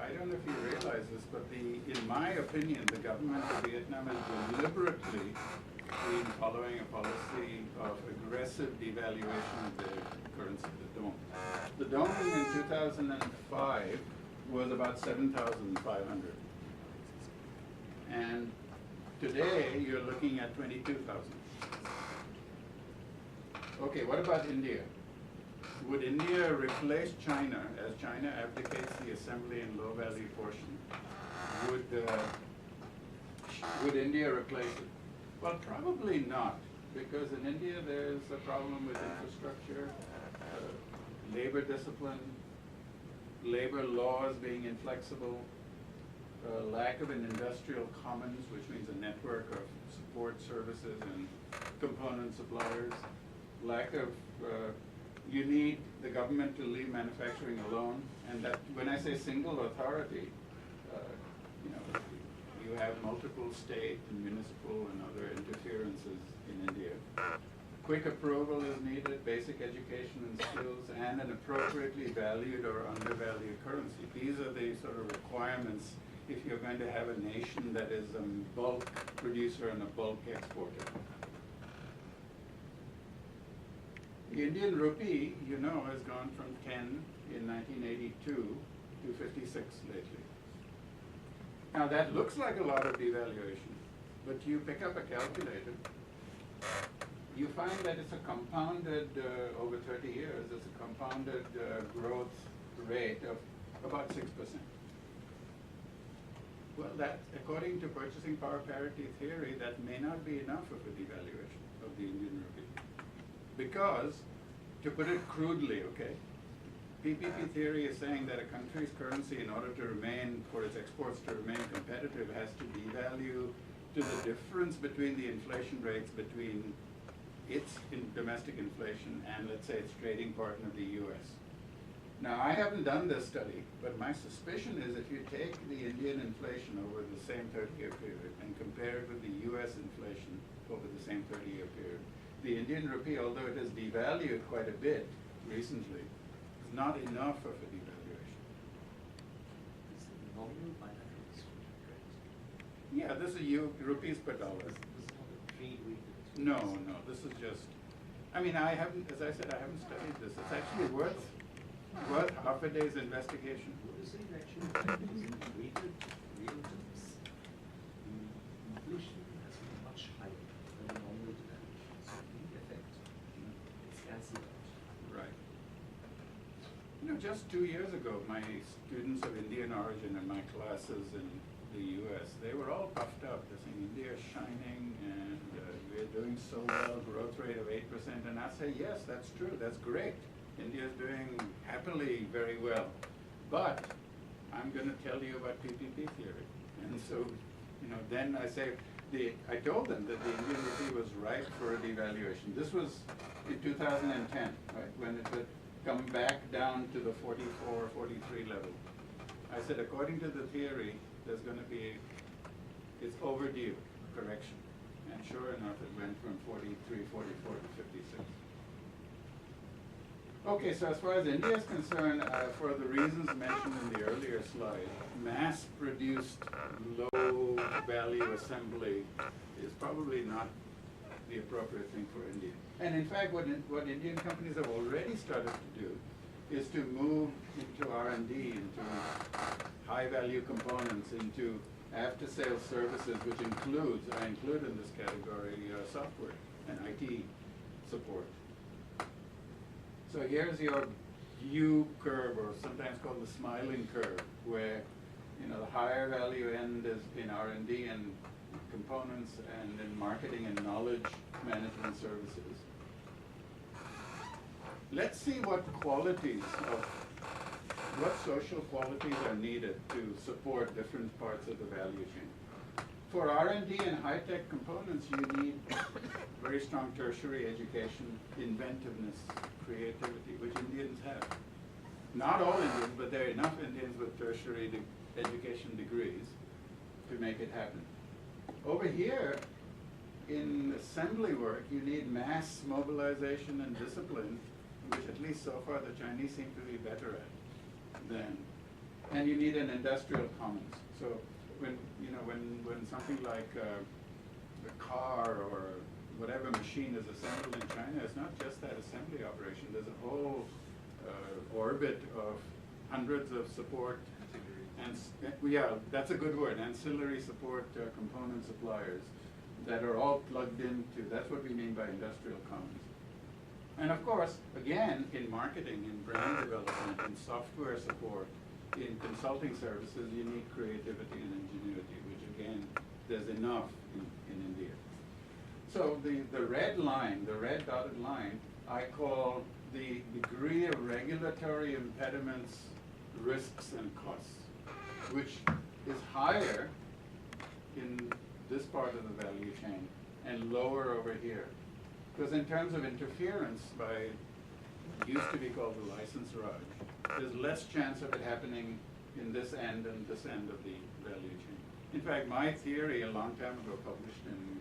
I don't know if you realize this, but in my opinion, the government of Vietnam has deliberately been following a policy of aggressive devaluation of their currency, the dome in 2005 was about 7,500. And today you're looking at 22,000. Okay, what about India? Would India replace China as China abdicates the assembly and low-value portion? Would India replace it? Well, probably not, because in India there's a problem with infrastructure, labor discipline, labor laws being inflexible, lack of an industrial commons, which means a network of support services and component suppliers, lack of, you need the government to leave manufacturing alone, and that, when I say single authority, you know, you have multiple state and municipal and other interferences in India. Quick approval is needed, basic education and skills, and an appropriately valued or undervalued currency. These are the sort of requirements if you're going to have a nation that is a bulk producer and a bulk exporter. The Indian rupee, you know, has gone from 10 in 1982 to 56 lately. Now that looks like a lot of devaluation, but you pick up a calculator, you find that it's a compounded, over 30 years, it's a compounded growth rate of about 6%. Well, that, according to purchasing power parity theory, that may not be enough of a devaluation of the Indian rupee. Because, to put it crudely, okay, PPP theory is saying that a country's currency, in order to remain, for its exports to remain competitive, has to devalue to the difference between the inflation rates between its domestic inflation and, let's say, its trading partner, the US. Now, I haven't done this study, but my suspicion is if you take the Indian inflation over the same 30-year period and compare it with the US inflation over the same 30-year period, the Indian rupee, although it has devalued quite a bit recently, is not enough of a devaluation. Is it nominal bilateral exchange rate? Yeah, this is rupees per dollar. This is not a trade rate. No, this is just, I mean, I haven't, as I said, I haven't studied this. It's actually worth half a day's investigation. What is it actually like? Because in weighted real terms, the inflation has been much higher than the nominal devaluation. So in effect, it's cancelled out. Right. You know, just 2 years ago, my students of Indian origin in my classes in the US, they were all puffed up. They're saying India's shining and we're doing so well, growth rate of 8%. And I say, yes, that's true, that's great. India's doing happily very well. But I'm going to tell you about PPP theory. And so, you know, then I say, I told them that the Indian rupee was ripe for a devaluation. This was in 2010, right, when it had come back down to the 44, 43 level. I said, according to the theory, there's going to be, it's overdue correction. And sure enough, it went from 43, 44 to 56. Okay, so as far as India is concerned, for the reasons mentioned in the earlier slide, mass-produced low-value assembly is probably not the appropriate thing for India. And in fact, what Indian companies have already started to do is to move into R&D, into high-value components, into after-sales services, which includes, I include in this category, software and IT support. So here's your U curve, or sometimes called the smiling curve, where, you know, the higher value end is in R&D and components, and in marketing and knowledge management services. Let's see what social qualities are needed to support different parts of the value chain. For R&D and high-tech components, you need very strong tertiary education, inventiveness, creativity, which Indians have. Not all Indians, but there are enough Indians with tertiary education degrees to make it happen. Over here, in assembly work, you need mass mobilization and discipline, which at least so far the Chinese seem to be better at than. And you need an industrial commons. So when something like a car or whatever machine is assembled in China, it's not just that assembly operation. There's a whole orbit of hundreds of support, and yeah, that's a good word, ancillary support component suppliers that are all plugged into, that's what we mean by industrial commons. And of course, again, in marketing, in brand development, in software support, in consulting services, you need creativity and ingenuity, which again, there's enough in India. So the red line, the red dotted line, I call the degree of regulatory impediments, risks, and costs, which is higher in this part of the value chain and lower over here. Because in terms of interference by, used to be called the license raj, there's less chance of it happening in this end and this end of the value chain. In fact, my theory a long time ago, published in,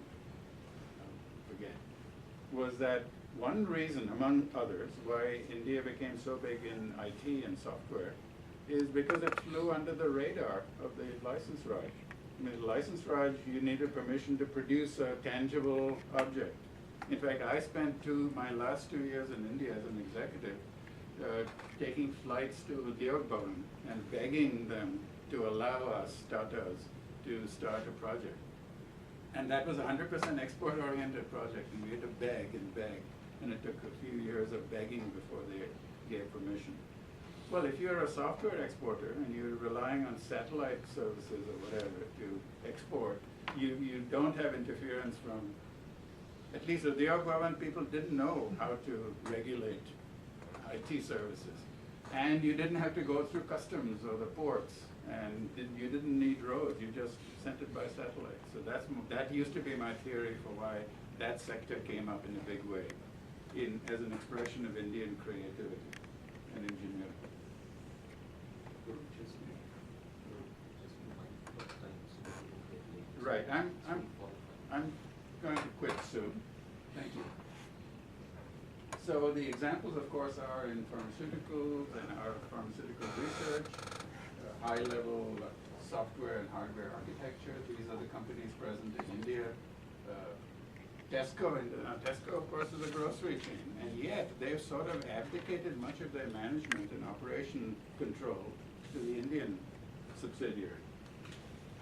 forget, was that one reason, among others, why India became so big in IT and software is because it flew under the radar of the license raj. I mean, the license raj, you needed permission to produce a tangible object. In fact, I spent my last 2 years in India as an executive taking flights to Udyog Bhavan and begging them to allow us, Tatas, to start a project. And that was a 100% export-oriented project, and we had to beg and beg, and it took a few years of begging before they gave permission. Well, if you're a software exporter and you're relying on satellite services or whatever to export, you don't have interference from, at least the Udyog Bhavan people didn't know how to regulate IT services. And you didn't have to go through customs or the ports, and you didn't need roads, you just sent it by satellite. So that used to be my theory for why that sector came up in a big way, as an expression of Indian creativity and engineering. Right, I'm going to quit soon. Thank you. So the examples, of course, are in pharmaceuticals and our pharmaceutical research, high-level software and hardware architecture. These are the companies present in India. Tesco, of course, is a grocery chain, and yet they've sort of abdicated much of their management and operation control to the Indian subsidiary.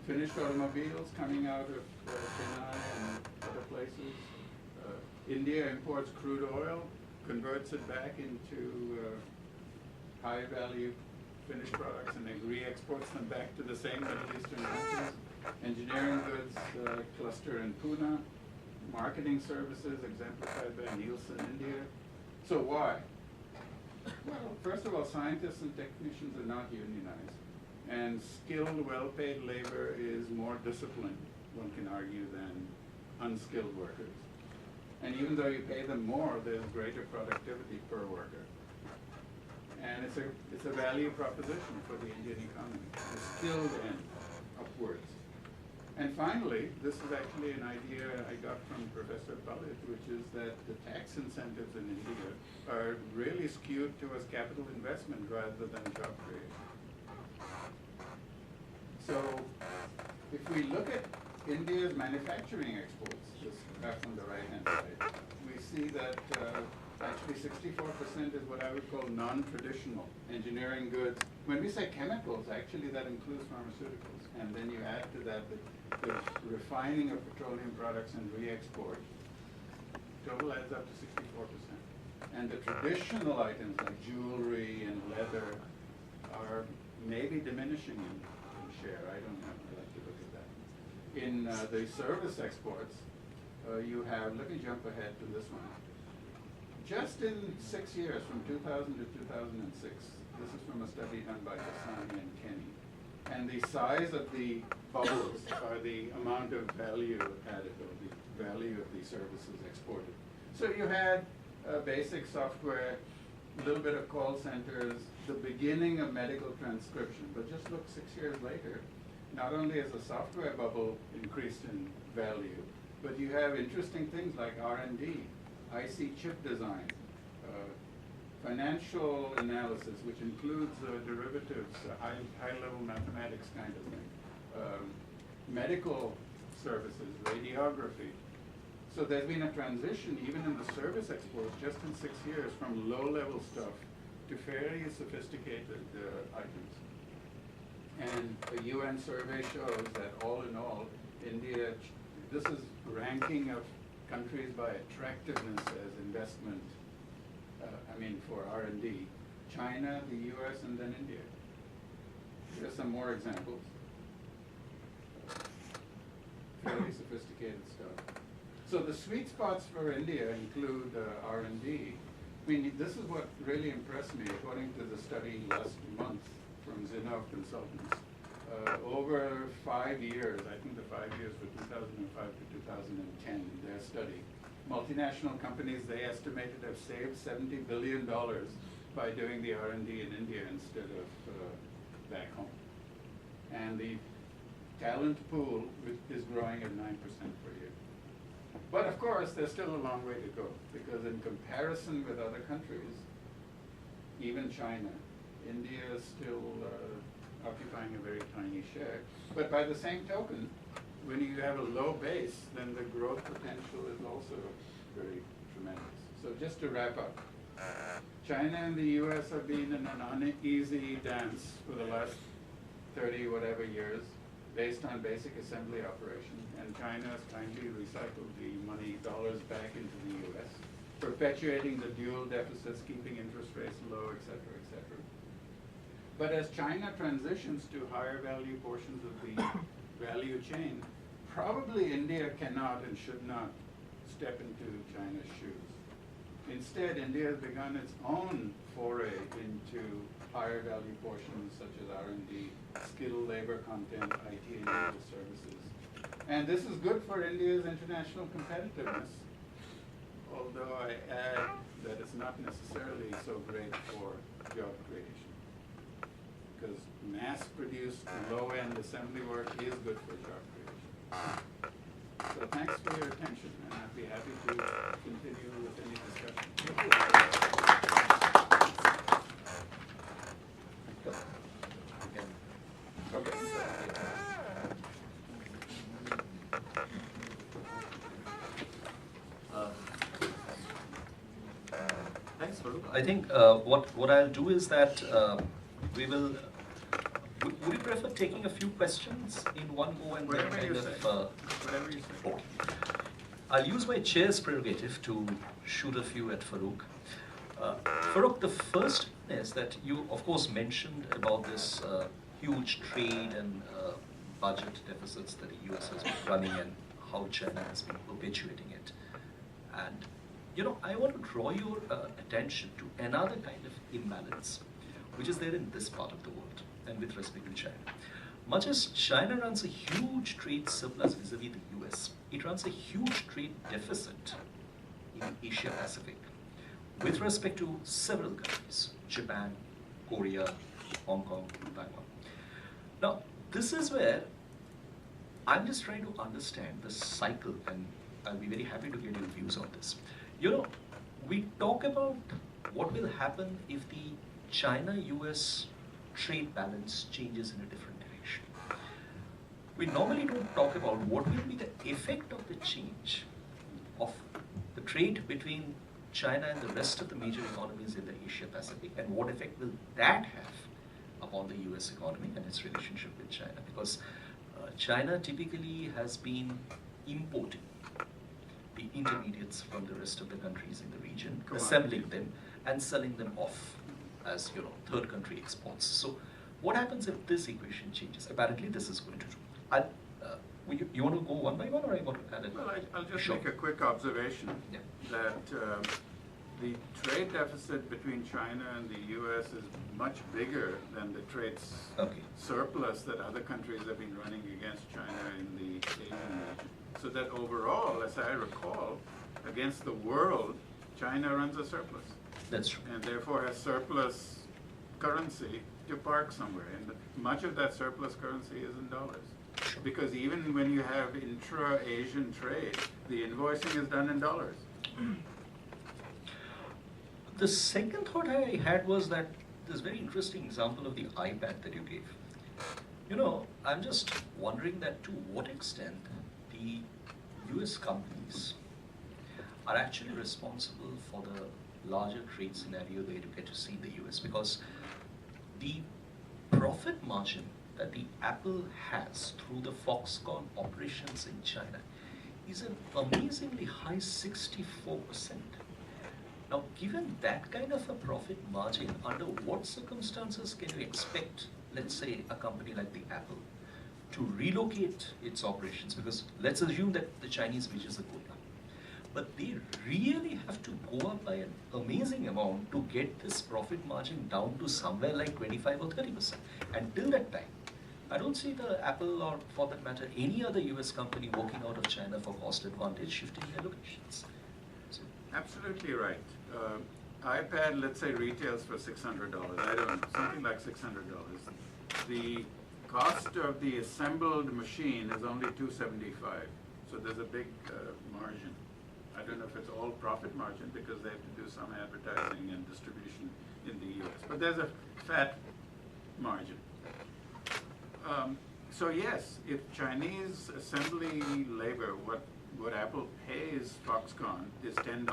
Finished automobiles coming out of Chennai and other places. India imports crude oil, converts it back into high-value finished products, and then re-exports them back to the same Middle Eastern countries. Engineering goods cluster in Pune. Marketing services exemplified by Nielsen India. So why? Well, first of all, scientists and technicians are not unionized. And skilled, well-paid labor is more disciplined, one can argue, than unskilled workers. And even though you pay them more, there's greater productivity per worker. And it's a value proposition for the Indian economy, the skilled end upwards. And finally, this is actually an idea I got from Professor Palit, which is that the tax incentives in India are really skewed towards capital investment rather than job creation. So if we look at India's manufacturing exports, this graph on the right-hand side, we see that actually 64% is what I would call non-traditional engineering goods. When we say chemicals, actually that includes pharmaceuticals. And then you add to that the refining of petroleum products and re-export. Total adds up to 64%. And the traditional items like jewelry and leather are maybe diminishing in share. I don't know. I'd like to look at that. In the service exports, you have, let me jump ahead to this one. Just in 6 years, from 2000 to 2006, this is from a study done by Hassani and Kenny, and the size of the bubbles are the amount of value added, or the value of the services exported. So you had basic software, a little bit of call centers, the beginning of medical transcription, but just look 6 years later, not only has the software bubble increased in value, but you have interesting things like R&D, IC chip design, financial analysis, which includes derivatives, high-level mathematics kind of thing, medical services, radiography. So there's been a transition, even in the service exports, just in 6 years, from low-level stuff to fairly sophisticated items. And a UN survey shows that all in all, India, this is ranking of countries by attractiveness as investment, for R&D. China, the US, and then India. Here's some more examples. Fairly sophisticated stuff. So the sweet spots for India include R&D. This is what really impressed me, according to the study last month from Zinov Consultants. Over 5 years, I think the 5 years were 2005 to 2010, their study, multinational companies, they estimated, have saved $70 billion by doing the R&D in India instead of back home. And the talent pool is growing at 9% per year. But of course, there's still a long way to go, because in comparison with other countries, even China, India is still occupying a very tiny share. But by the same token, when you have a low base, then the growth potential is also very tremendous. So just to wrap up, China and the US have been in an uneasy dance for the last 30 whatever years, based on basic assembly operation, and China has kindly recycled the money, dollars, back into the US, perpetuating the dual deficits, keeping interest rates low, et cetera, et cetera. But as China transitions to higher value portions of the value chain, probably India cannot and should not step into China's shoes. Instead, India has begun its own foray into higher value portions such as R&D, skilled labor content, IT enabled services. And this is good for India's international competitiveness, although I add that it's not necessarily so great for job creation. Because mass-produced, low-end assembly work is good for job creation. So thanks for your attention, and I'd be happy to continue with any discussion. Thanks, Farooq. I think what I'll do is that we will. Would you prefer taking a few questions in one go and then kind of? Whatever you say. Okay. I'll use my chair's prerogative to shoot a few at Farooq. Farooq, the first is that you, of course, mentioned about this huge trade and budget deficits that the US has been running and how China has been perpetuating it. And, I want to draw your attention to another kind of imbalance, which is there in this part of the world and with respect to China. Much as China runs a huge trade surplus vis-a-vis the US, it runs a huge trade deficit in Asia Pacific with respect to several countries, Japan, Korea, Hong Kong, Taiwan. Now, this is where I'm just trying to understand the cycle, and I'll be very happy to get your views on this. We talk about what will happen if the China-US trade balance changes in a different direction. We normally don't talk about what will be the effect of the change of the trade between China and the rest of the major economies in the Asia Pacific, and what effect will that have upon the US economy and its relationship with China, because China typically has been importing the intermediates from the rest of the countries in the region, assembling them and selling them off as third country exports. So what happens if this equation changes? Apparently this is going to do. You want to go one by one, or I want to add it? Well, I'll just make a quick observation that the trade deficit between China and the US is much bigger than the trade surplus that other countries have been running against China in the Asian region. So that overall, as I recall, against the world, China runs a surplus. That's true. And therefore has surplus currency to park somewhere. And much of that surplus currency is in dollars. Sure. Because even when you have intra-Asian trade, the invoicing is done in dollars. The second thought I had was that this very interesting example of the iPad that you gave. I'm just wondering that to what extent the US companies are actually responsible for the larger trade scenario that you get to see in the US, because the profit margin that the Apple has through the Foxconn operations in China is an amazingly high 64%. Now, given that kind of a profit margin, under what circumstances can you expect, let's say, a company like the Apple to relocate its operations? Because let's assume that the Chinese wages are going up, but they really have to go up by an amazing amount to get this profit margin down to somewhere like 25 or 30%. Until that time, I don't see the Apple, or for that matter, any other US company working out of China for cost advantage, shifting their locations. So, Absolutely right. iPad, let's say, retails for $600. I don't know, something like $600. The cost of the assembled machine is only $275. So there's a big margin. I don't know if it's all profit margin because they have to do some advertising and distribution in the US. But there's a fat margin. So yes, if Chinese assembly labor, what Apple pays Foxconn is $10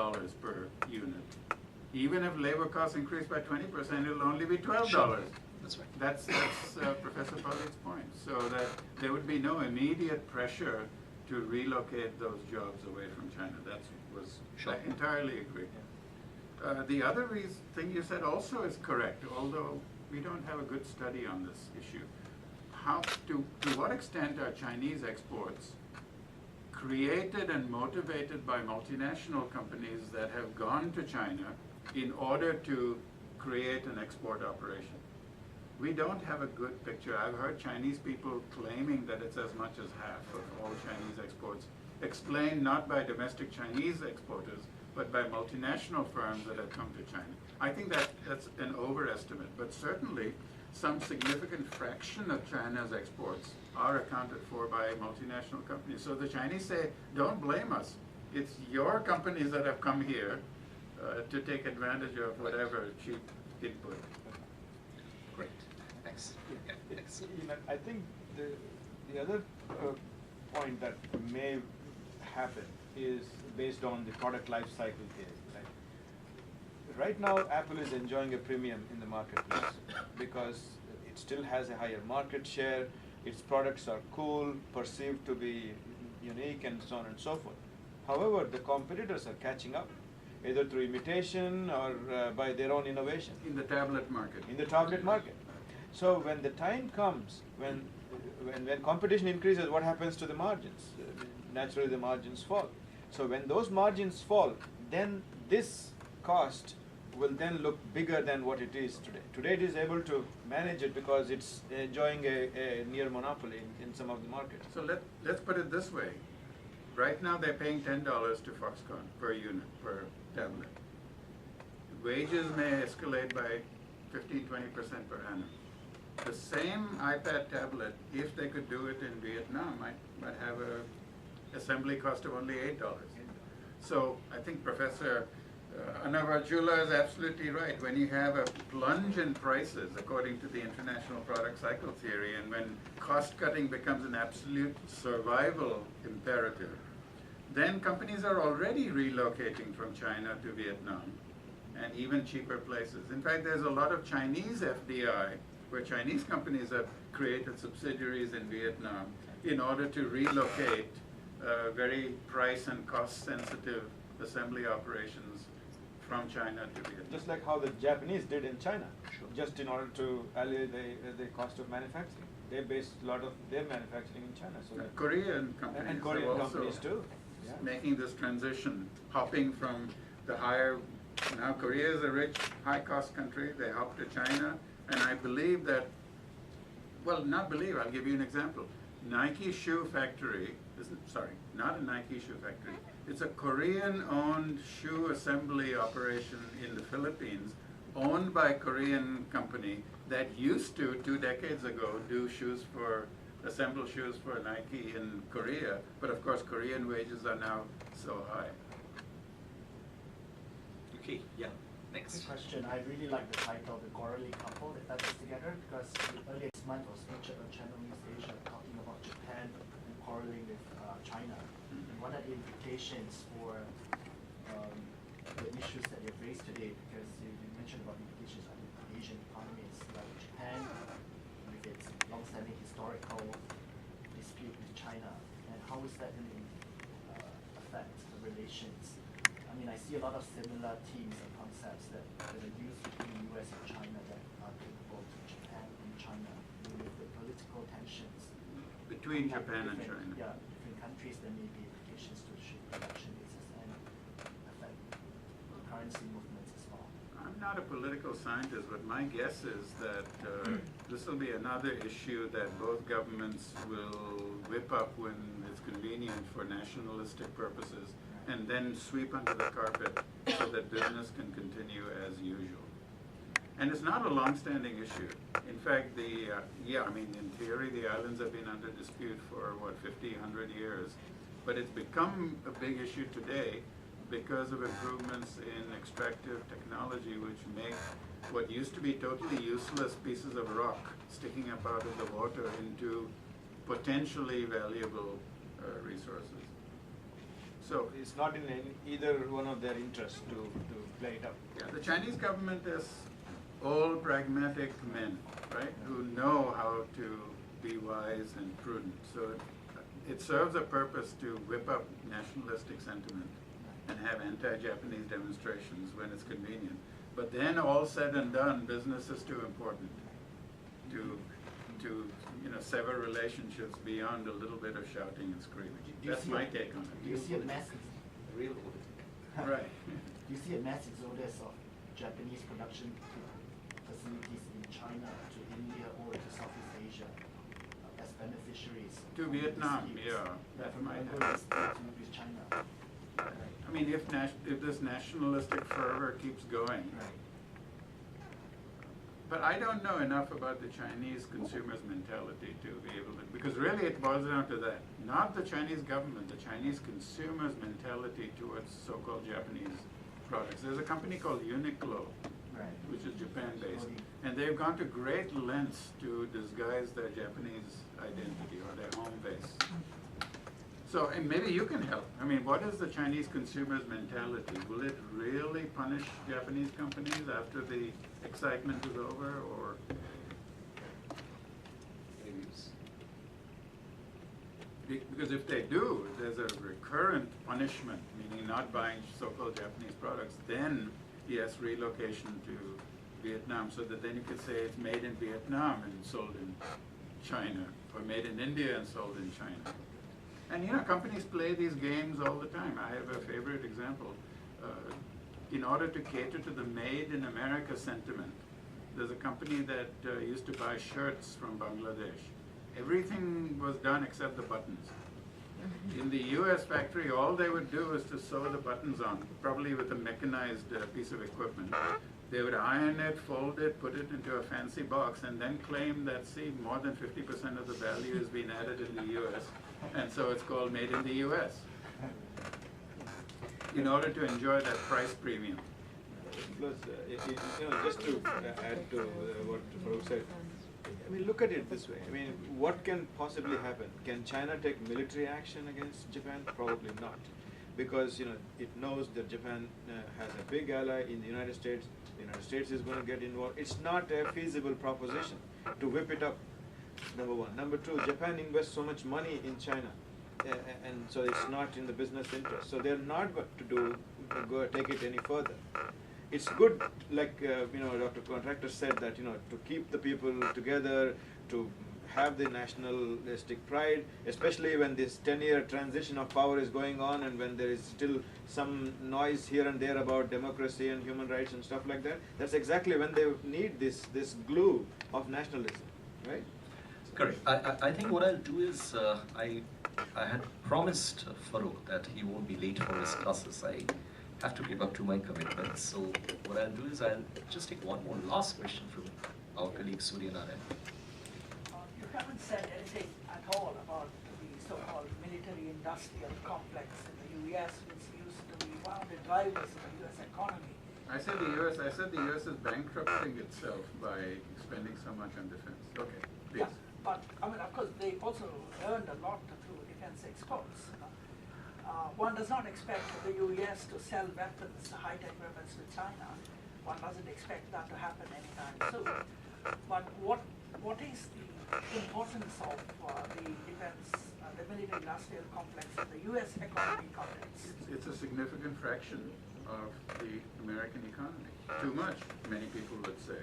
per unit. Even if labor costs increase by 20%, it'll only be $12. Sure. That's right. That's Professor Pollitt's point. So that there would be no immediate pressure to relocate those jobs away from China. Sure. I entirely agree. The other thing you said also is correct, although we don't have a good study on this issue. To what extent are Chinese exports created and motivated by multinational companies that have gone to China in order to create an export operation? We don't have a good picture. I've heard Chinese people claiming that it's as much as half of all Chinese exports, explained not by domestic Chinese exporters, but by multinational firms that have come to China. I think that's an overestimate, but certainly some significant fraction of China's exports are accounted for by multinational companies. So the Chinese say, don't blame us. It's your companies that have come here to take advantage of whatever cheap input. Great. Thanks. Yeah, thanks. I think the other point that may happen is based on the product life cycle theory. Right now, Apple is enjoying a premium in the marketplace because it still has a higher market share, its products are cool, perceived to be unique, and so on and so forth. However, the competitors are catching up, either through imitation or by their own innovation. In the tablet market. In the tablet market. So when the time comes, when competition increases, what happens to the margins? Naturally, the margins fall. So when those margins fall, then this cost will then look bigger than what it is today. Today it is able to manage it because it's enjoying a near monopoly in some of the markets. So let's put it this way. Right now they're paying $10 to Foxconn per unit, per tablet. Wages may escalate by 15-20% per annum. The same iPad tablet, if they could do it in Vietnam, might have a assembly cost of only $8. So I think Professor Anavajula is absolutely right. When you have a plunge in prices, according to the International Product Cycle Theory, and when cost cutting becomes an absolute survival imperative, then companies are already relocating from China to Vietnam and even cheaper places. In fact, there's a lot of Chinese FDI where Chinese companies have created subsidiaries in Vietnam in order to relocate very price and cost sensitive assembly operations from China to Vietnam. Just like how the Japanese did in China, just in order to allay the cost of manufacturing. They based a lot of their manufacturing in China. So that Korean companies and Korean are also companies too. Yeah. making this transition, hopping from the higher, now Korea is a rich, high-cost country, they hop to China, and I believe that, well, not believe, I'll give you an example. Nike shoe factory, not a Nike shoe factory, it's a Korean-owned shoe assembly operation in the Philippines, owned by a Korean company that used to, 2 decades ago, assemble shoes for Nike in Korea, but of course Korean wages are now so high. Okay, yeah, next. Quick question. I really like the title, the Quarrelling couple, if that is together, because earlier this month was featured on Channel News Asia talking about Japan and quarreling with China. And what are the implications for the issues that you've raised today, because you mentioned about implications on Asian economies like Japan, with its long-standing historical dispute with China, and how is that going to affect the relations? I mean, I see a lot of similar themes and concepts that are used between the US and China that are applicable to Japan and China, with the political tensions. Between Japan and China. Yeah, different countries, there may be implications to the production basis and affect currency movements as well. I'm not a political scientist, but my guess is that this will be another issue that both governments will whip up when it's convenient for nationalistic purposes, and then sweep under the carpet so that business can continue as usual. And it's not a long-standing issue. In fact, I mean, in theory, the islands have been under dispute for, 50, 100 years. But it's become a big issue today because of improvements in extractive technology, which make what used to be totally useless pieces of rock sticking up out of the water into potentially valuable resources. So it's not in either one of their interests to play it up. yeah, the Chinese government is all pragmatic men, right, who know how to be wise and prudent. So it serves a purpose to whip up nationalistic sentiment and have anti-Japanese demonstrations when it's convenient. But then, all said and done, business is too important to sever relationships beyond a little bit of shouting and screaming. That's my take on it. Do you see a mass Real Right. Do you see a mass exodus of Japanese production facilities in China to India or to Southeast Asia as beneficiaries? To Vietnam, yeah, that from might Angola happen. to China. I mean, if this nationalistic fervor keeps going. Right. But I don't know enough about the Chinese consumer's mentality to be able to, because really it boils down to that. Not the Chinese government, the Chinese consumer's mentality towards so-called Japanese products. There's a company called Uniqlo, Right. which is Japan-based, and they've gone to great lengths to disguise their Japanese identity or their home base. So, and maybe you can help. I mean, what is the Chinese consumer's mentality? Will it really punish Japanese companies after the excitement is over, or? Because if they do, there's a recurrent punishment, meaning not buying so-called Japanese products, then yes, relocation to Vietnam, so that then you could say it's made in Vietnam and sold in China, or made in India and sold in China. And companies play these games all the time. I have a favorite example. In order to cater to the made in America sentiment, there's a company that used to buy shirts from Bangladesh. Everything was done except the buttons. In the US factory, all they would do is to sew the buttons on, probably with a mechanized piece of equipment. They would iron it, fold it, put it into a fancy box, and then claim that, see, more than 50% of the value has been added in the US, and so it's called made in the US, in order to enjoy that price premium. Plus, just to add to what Farooq said, I mean, look at it this way. I mean, what can possibly happen? Can China take military action against Japan? Probably not, because it knows that Japan has a big ally in the United States. The United States is going to get involved. It's not a feasible proposition to whip it up. Number one. Number two, Japan invests so much money in China, and so it's not in the business interest. So they're not going to take it any further. It's good, like Dr. Contractor said, that to keep the people together, to have the nationalistic pride, especially when this 10-year transition of power is going on, and when there is still some noise here and there about democracy and human rights and stuff like that. That's exactly when they need this glue of nationalism, right? Correct. I think what I'll do is, I had promised Farooq that he won't be late for his classes. I have to live up to my commitments. So what I'll do is I'll just take one more last question from our colleague Surya Narayan. You haven't said anything at all about the so-called military-industrial complex in the U.S., which used to be one of the drivers of the U.S. economy. I said the US is bankrupting itself by spending so much on defense. Okay, please. Yeah, but I mean, of course, they also earned a lot through defense exports. one does not expect the US to sell weapons, high-tech weapons to China. One doesn't expect that to happen anytime soon. But what is the importance of the defense, the military-industrial complex in the US economy context? It's a significant fraction of the American economy. Too much, many people would say.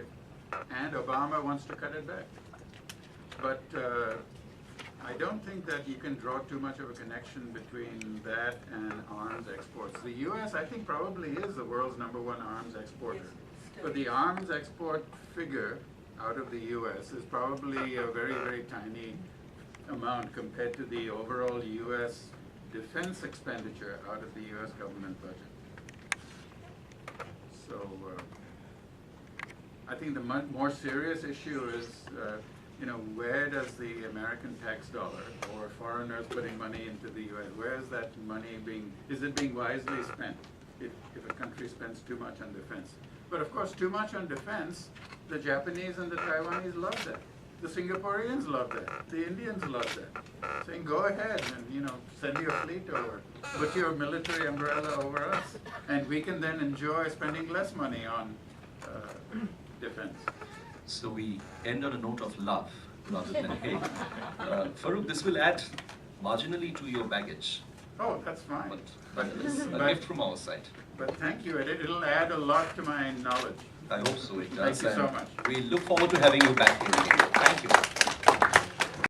And Obama wants to cut it back. But I don't think that you can draw too much of a connection between that and arms exports. The US, I think, probably is the world's #1 arms exporter. Yes, But the arms export figure out of the US is probably a very, very tiny amount compared to the overall US defense expenditure out of the US government budget. So I think the more serious issue is, where does the American tax dollar or foreigners putting money into the US, where is that money is it being wisely spent if a country spends too much on defense? But of course, too much on defense, the Japanese and the Taiwanese love that. The Singaporeans love that. The Indians love that. Saying, go ahead and, send your fleet over. Put your military umbrella over us. And we can then enjoy spending less money on defense. So we end on a note of love rather than hate. Farooq, this will add marginally to your baggage, Oh, that's fine. but it's a gift from our side. But thank you. It'll add a lot to my knowledge. I hope so, it does. Thank you so and much. We look forward to having you back here again. Thank you.